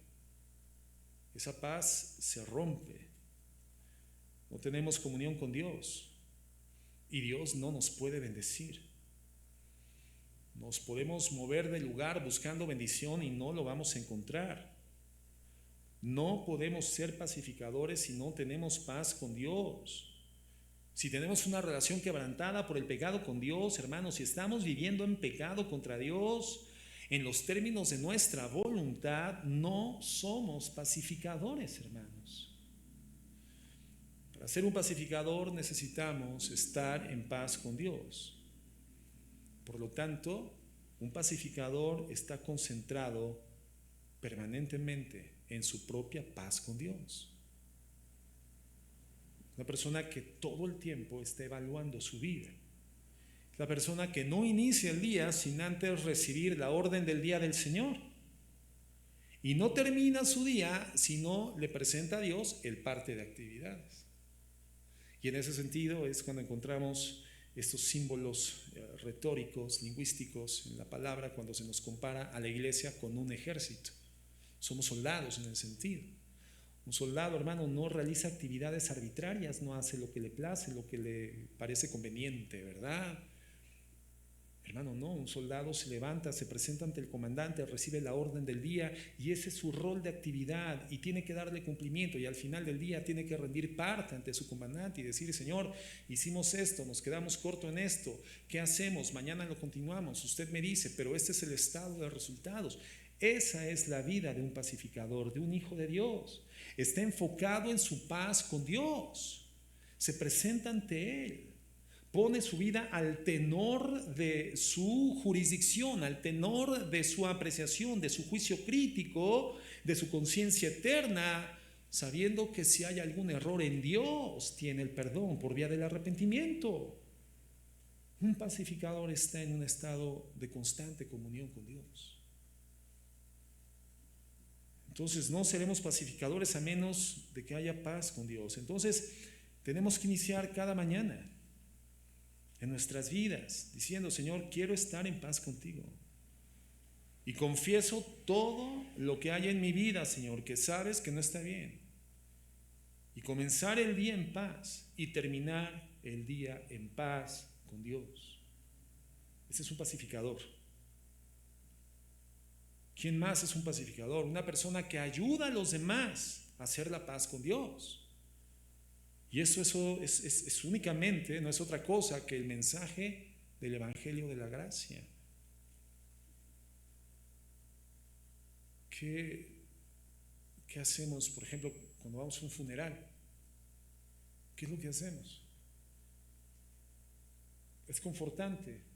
[SPEAKER 1] esa paz se rompe. No tenemos comunión con Dios y Dios no nos puede bendecir. Nos podemos mover del lugar buscando bendición y no lo vamos a encontrar. No podemos ser pacificadores si no tenemos paz con Dios. Si tenemos una relación quebrantada por el pecado con Dios, hermanos, si estamos viviendo en pecado contra Dios, en los términos de nuestra voluntad, no somos pacificadores, hermanos. Para ser un pacificador necesitamos estar en paz con Dios. Por lo tanto, un pacificador está concentrado permanentemente en su propia paz con Dios. Una persona que todo el tiempo está evaluando su vida. La persona que no inicia el día sin antes recibir la orden del día del Señor. Y no termina su día si no le presenta a Dios el parte de actividades. Y en ese sentido es cuando encontramos estos símbolos retóricos, lingüísticos en la palabra, cuando se nos compara a la iglesia con un ejército. Somos soldados en el sentido. Un soldado, hermano, no realiza actividades arbitrarias, no hace lo que le place, lo que le parece conveniente, ¿verdad? Hermano, no, un soldado se levanta, se presenta ante el comandante, recibe la orden del día y ese es su rol de actividad y tiene que darle cumplimiento y al final del día tiene que rendir parte ante su comandante y decir: Señor, hicimos esto, nos quedamos corto en esto, ¿qué hacemos? Mañana lo continuamos, usted me dice, pero este es el estado de resultados. Esa es la vida de un pacificador, de un hijo de Dios. Está enfocado en su paz con Dios, se presenta ante Él. Pone su vida al tenor de su jurisdicción, al tenor de su apreciación, de su juicio crítico, de su conciencia eterna, sabiendo que si hay algún error en Dios, tiene el perdón por vía del arrepentimiento. Un pacificador está en un estado de constante comunión con Dios. Entonces no seremos pacificadores a menos de que haya paz con Dios. Entonces tenemos que iniciar cada mañana en nuestras vidas diciendo: Señor, quiero estar en paz contigo. Y confieso todo lo que hay en mi vida, Señor, que sabes que no está bien. Y comenzar el día en paz y terminar el día en paz con Dios. Ese es un pacificador. ¿Quién más es un pacificador? Una persona que ayuda a los demás a hacer la paz con Dios. Y eso es únicamente, no es otra cosa que el mensaje del Evangelio de la Gracia. ¿Qué hacemos, por ejemplo, cuando vamos a un funeral? ¿Qué es lo que hacemos? Es confortante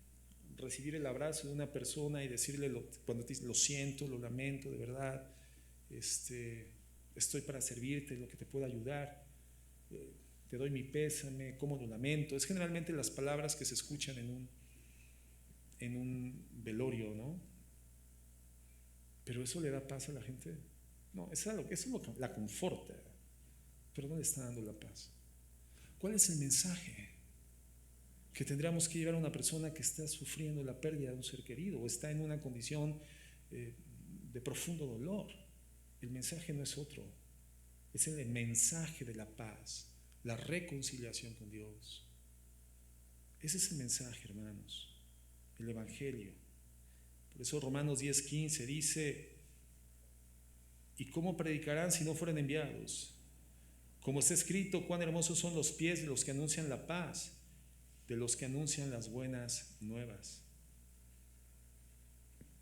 [SPEAKER 1] recibir el abrazo de una persona y decirle cuando te dice: lo siento, lo lamento, de verdad, estoy para servirte, lo que te pueda ayudar, te doy mi pésame, cómo lo lamento. Es generalmente las palabras que se escuchan en un velorio, ¿no? Pero eso le da paz a la gente. No, eso la conforta, pero no le está dando la paz. ¿Cuál es el mensaje que tendríamos que llevar a una persona que está sufriendo la pérdida de un ser querido o está en una condición de profundo dolor? El mensaje no es otro, es el mensaje de la paz, la reconciliación con Dios. Ese es el mensaje, hermanos, el Evangelio. Por eso Romanos 10:15 dice: ¿y cómo predicarán si no fueren enviados? Como está escrito: cuán hermosos son los pies de los que anuncian la paz, de los que anuncian las buenas nuevas.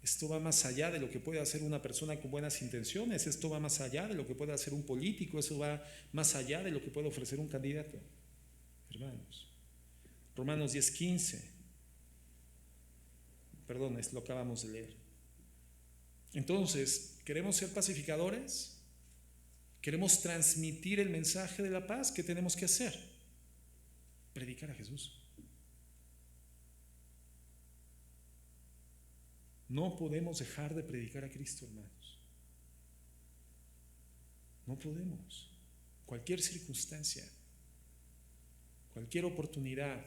[SPEAKER 1] Esto va más allá de lo que puede hacer una persona con buenas intenciones. Esto va más allá de lo que puede hacer un político. Eso va más allá de lo que puede ofrecer un candidato. Hermanos, Romanos 10:15, perdón, lo acabamos de leer. Entonces, ¿queremos ser pacificadores? ¿Queremos transmitir el mensaje de la paz? ¿Qué tenemos que hacer? Predicar a Jesús. No podemos dejar de predicar a Cristo, hermanos. No podemos. Cualquier circunstancia, cualquier oportunidad,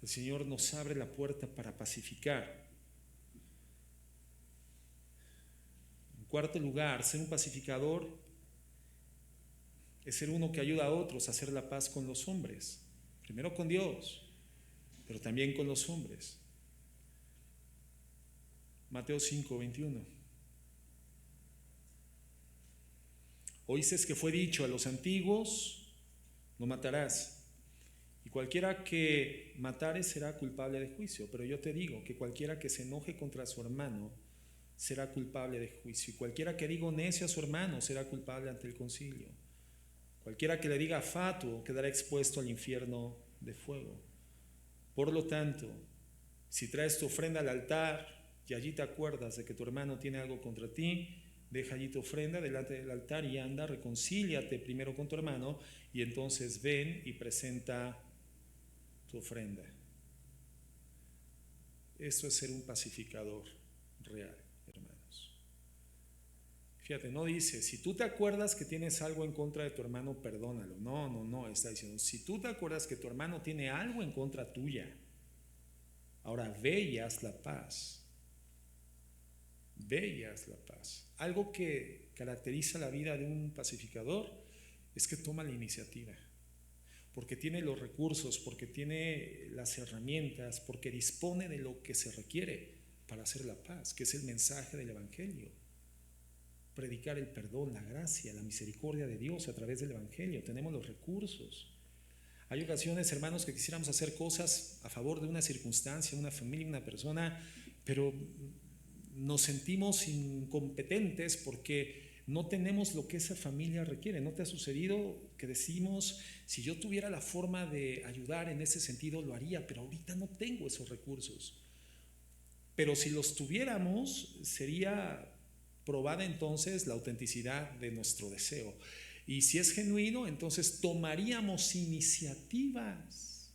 [SPEAKER 1] el Señor nos abre la puerta para pacificar. En cuarto lugar, ser un pacificador es ser uno que ayuda a otros a hacer la paz con los hombres. Primero con Dios, pero también con los hombres. Mateo 5:21. Oísteis que fue dicho a los antiguos: no matarás, y cualquiera que matare será culpable de juicio. Pero yo te digo que cualquiera que se enoje contra su hermano será culpable de juicio, y cualquiera que diga necio a su hermano será culpable ante el concilio. Cualquiera que le diga fatuo quedará expuesto al infierno de fuego. Por lo tanto, si traes tu ofrenda al altar y allí te acuerdas de que tu hermano tiene algo contra ti, deja allí tu ofrenda delante del altar y anda, reconcíliate primero con tu hermano, y entonces ven y presenta tu ofrenda. Esto es ser un pacificador real, hermanos. Fíjate, no dice: si tú te acuerdas que tienes algo en contra de tu hermano, perdónalo. No, está diciendo: si tú te acuerdas que tu hermano tiene algo en contra tuya, ahora ve y haz la paz. Ve y haz la paz. Algo que caracteriza la vida de un pacificador es que toma la iniciativa, porque tiene los recursos, porque tiene las herramientas, porque dispone de lo que se requiere para hacer la paz, que es el mensaje del Evangelio. Predicar el perdón, la gracia, la misericordia de Dios a través del Evangelio. Tenemos los recursos. Hay ocasiones, hermanos, que quisiéramos hacer cosas a favor de una circunstancia, una familia, una persona, pero nos sentimos incompetentes porque no tenemos lo que esa familia requiere. ¿No te ha sucedido que decimos: si yo tuviera la forma de ayudar en ese sentido, lo haría, pero ahorita no tengo esos recursos? Pero si los tuviéramos, sería probada entonces la autenticidad de nuestro deseo. Y si es genuino, entonces tomaríamos iniciativas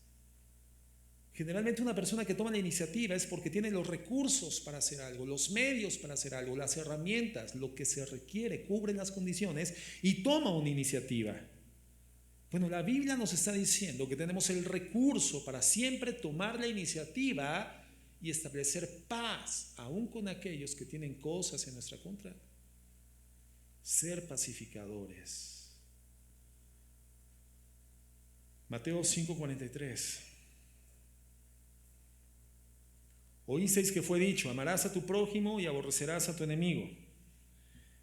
[SPEAKER 1] Generalmente una persona que toma la iniciativa es porque tiene los recursos para hacer algo, los medios para hacer algo, las herramientas, lo que se requiere, cubre las condiciones y toma una iniciativa. Bueno, la Biblia nos está diciendo que tenemos el recurso para siempre tomar la iniciativa y establecer paz, aún con aquellos que tienen cosas en nuestra contra. Ser pacificadores. Mateo 5:43. Oísteis que fue dicho, amarás a tu prójimo y aborrecerás a tu enemigo.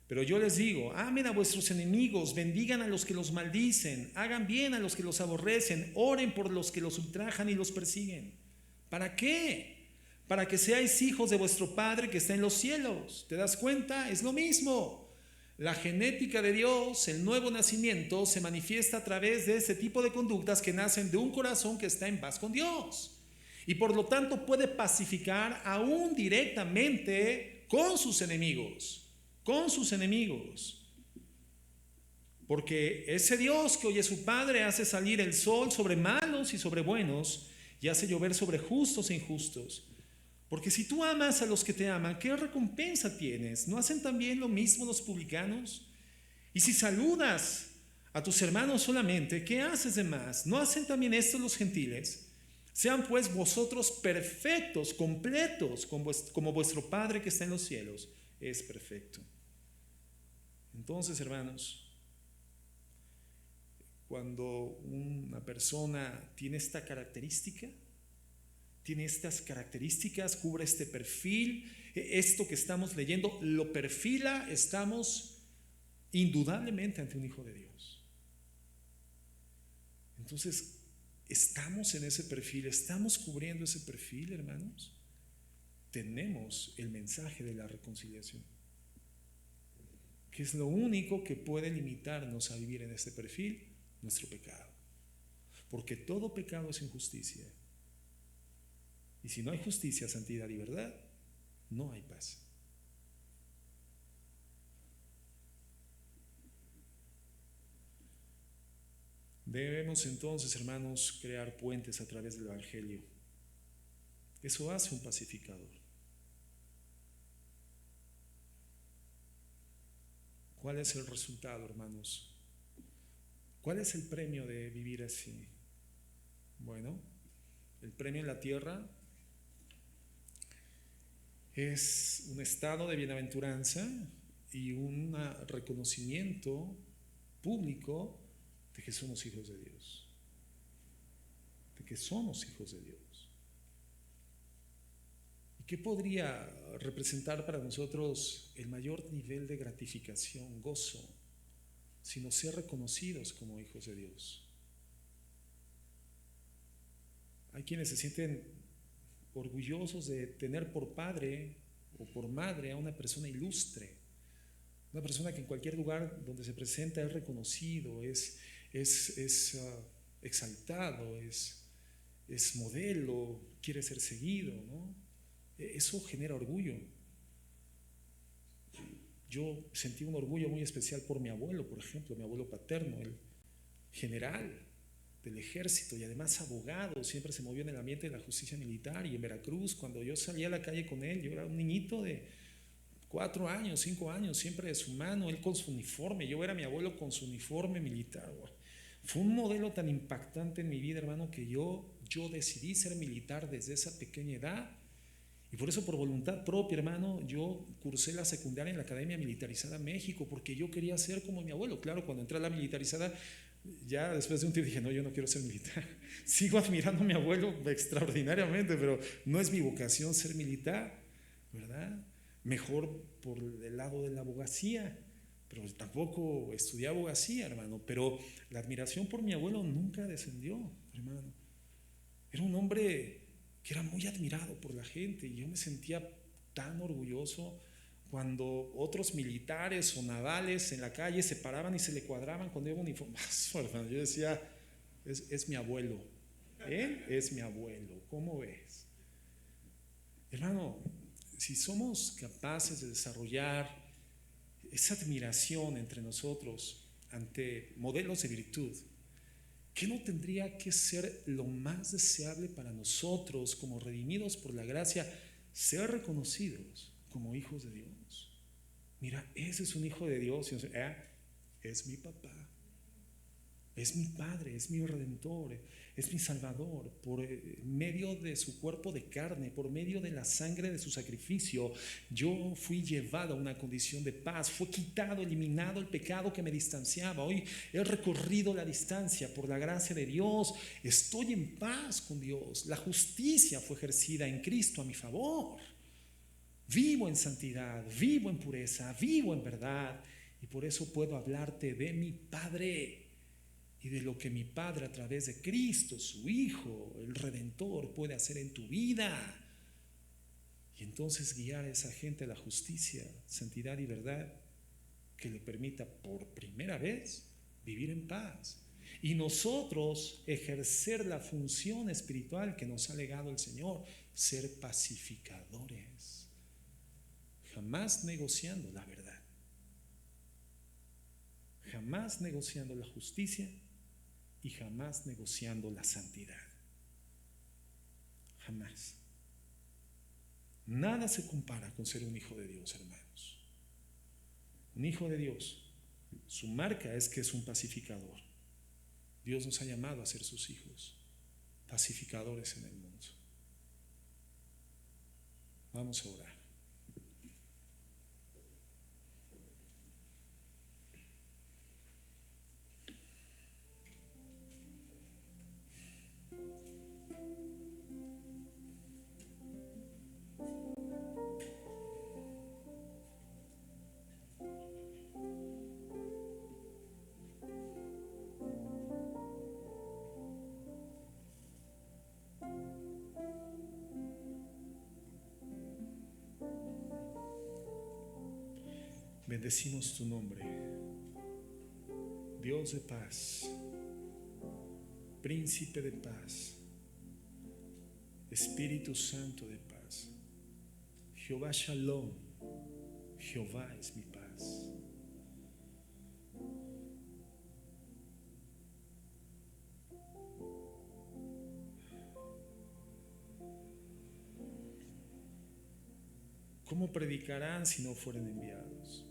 [SPEAKER 1] Pero yo les digo, amen a vuestros enemigos, bendigan a los que los maldicen, hagan bien a los que los aborrecen, oren por los que los ultrajan y los persiguen. ¿Para qué? Para que seáis hijos de vuestro Padre que está en los cielos. ¿Te das cuenta? Es lo mismo. La genética de Dios, el nuevo nacimiento, se manifiesta a través de ese tipo de conductas que nacen de un corazón que está en paz con Dios. Y por lo tanto puede pacificar aún directamente con sus enemigos. Con sus enemigos. Porque ese Dios que hoy es su Padre hace salir el sol sobre malos y sobre buenos y hace llover sobre justos e injustos. Porque si tú amas a los que te aman, ¿qué recompensa tienes? ¿No hacen también lo mismo los publicanos? Y si saludas a tus hermanos solamente, ¿qué haces de más? ¿No hacen también esto los gentiles? Sean pues vosotros perfectos, completos, como vuestro Padre que está en los cielos es perfecto. Entonces, hermanos, cuando una persona tiene esta característica, tiene estas características, cubre este perfil, esto que estamos leyendo lo perfila, estamos indudablemente ante un hijo de Dios. Entonces, ¿estamos en ese perfil? ¿Estamos cubriendo ese perfil, hermanos? Tenemos el mensaje de la reconciliación, que es lo único que puede limitarnos a vivir en este perfil, nuestro pecado. Porque todo pecado es injusticia. Y si no hay justicia, santidad y verdad, no hay paz. Debemos entonces, hermanos, crear puentes a través del Evangelio. Eso hace un pacificador. ¿Cuál es el resultado, hermanos? ¿Cuál es el premio de vivir así? Bueno, el premio en la tierra es un estado de bienaventuranza y un reconocimiento público de que somos hijos de Dios. De que somos hijos de Dios. ¿Y qué podría representar para nosotros el mayor nivel de gratificación, gozo, sino ser reconocidos como hijos de Dios? Hay quienes se sienten orgullosos de tener por padre o por madre a una persona ilustre, una persona que en cualquier lugar donde se presenta es reconocido, es exaltado, es modelo, quiere ser seguido, ¿no? Eso genera orgullo. Yo sentí un orgullo muy especial por mi abuelo, por ejemplo, mi abuelo paterno, el general del ejército y además abogado, siempre se movió en el ambiente de la justicia militar. Y en Veracruz, cuando yo salía a la calle con él, yo era un niñito de 4 años, 5 años, siempre de su mano, él con su uniforme, yo era mi abuelo con su uniforme militar. Fue un modelo tan impactante en mi vida, hermano, que yo decidí ser militar desde esa pequeña edad. Y por eso, por voluntad propia, hermano, yo cursé la secundaria en la Academia Militarizada México, porque yo quería ser como mi abuelo. Claro, cuando entré a la militarizada, ya después de un tiempo dije, no, yo no quiero ser militar. Sigo admirando a mi abuelo extraordinariamente, pero no es mi vocación ser militar, ¿verdad? Mejor por el lado de la abogacía, pero tampoco estudié abogacía, hermano. Pero la admiración por mi abuelo nunca descendió, hermano. Era un hombre que era muy admirado por la gente y yo me sentía tan orgulloso cuando otros militares o navales en la calle se paraban y se le cuadraban cuando iba uniformazo, hermano. Yo decía, es mi abuelo, él es mi abuelo, ¿cómo ves? Hermano, si somos capaces de desarrollar esa admiración entre nosotros ante modelos de virtud, ¿Qué no tendría que ser lo más deseable para nosotros como redimidos por la gracia? Ser reconocidos como hijos de Dios. Mira, ese es un hijo de Dios. Es mi papá, es mi Padre, es mi Redentor, es mi Salvador. Por medio de su cuerpo de carne, por medio de la sangre de su sacrificio, yo fui llevado a una condición de paz. Fue quitado, eliminado el pecado que me distanciaba. Hoy he recorrido la distancia por la gracia de Dios. Estoy en paz con Dios. La justicia fue ejercida en Cristo a mi favor. Vivo en santidad, vivo en pureza, vivo en verdad. Y por eso puedo hablarte de mi Padre y de lo que mi Padre a través de Cristo, su Hijo, el Redentor, puede hacer en tu vida. Y entonces guiar a esa gente a la justicia, santidad y verdad que le permita por primera vez vivir en paz. Y nosotros ejercer la función espiritual que nos ha legado el Señor, ser pacificadores, jamás negociando la verdad, jamás negociando la justicia y jamás negociando la santidad. Jamás. Nada se compara con ser un hijo de Dios, hermanos. Un hijo de Dios, su marca es que es un pacificador. Dios nos ha llamado a ser sus hijos, pacificadores en el mundo. Vamos a orar. Bendecimos tu nombre, Dios de paz, Príncipe de paz, Espíritu Santo de paz, Jehová Shalom, Jehová es mi paz. ¿Cómo predicarán si no fueren enviados?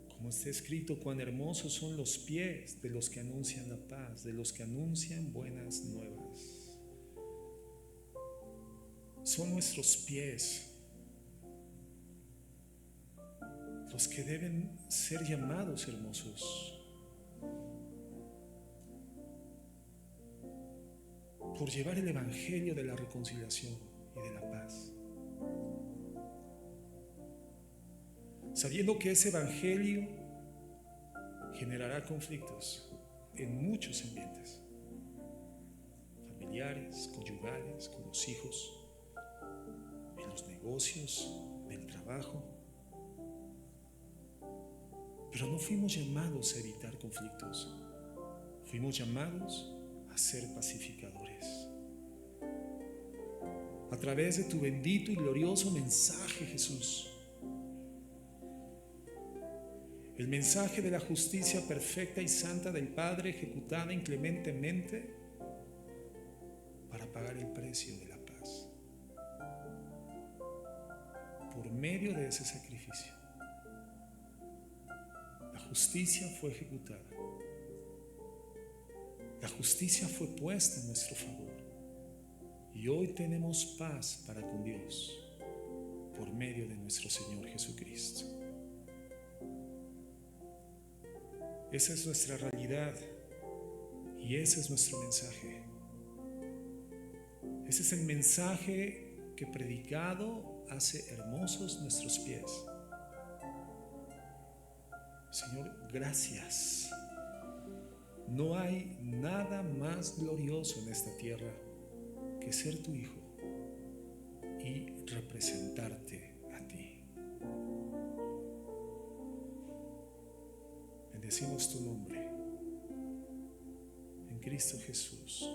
[SPEAKER 1] Como está escrito, cuán hermosos son los pies de los que anuncian la paz, de los que anuncian buenas nuevas. Son nuestros pies los que deben ser llamados hermosos, por llevar el evangelio de la reconciliación y de la paz, sabiendo que ese evangelio generará conflictos en muchos ambientes, familiares, conyugales, con los hijos, en los negocios, en el trabajo. Pero no fuimos llamados a evitar conflictos, fuimos llamados a ser pacificadores. A través de tu bendito y glorioso mensaje, Jesús, el mensaje de la justicia perfecta y santa del Padre, ejecutada inclementemente para pagar el precio de la paz. Por medio de ese sacrificio, la justicia fue ejecutada. La justicia fue puesta en nuestro favor. Y hoy tenemos paz para con Dios por medio de nuestro Señor Jesucristo. Esa es nuestra realidad y ese es nuestro mensaje. Ese es el mensaje que predicado hace hermosos nuestros pies. Señor, gracias. No hay nada más glorioso en esta tierra que ser tu hijo y representarte a ti. Bendecimos tu nombre en Cristo Jesús.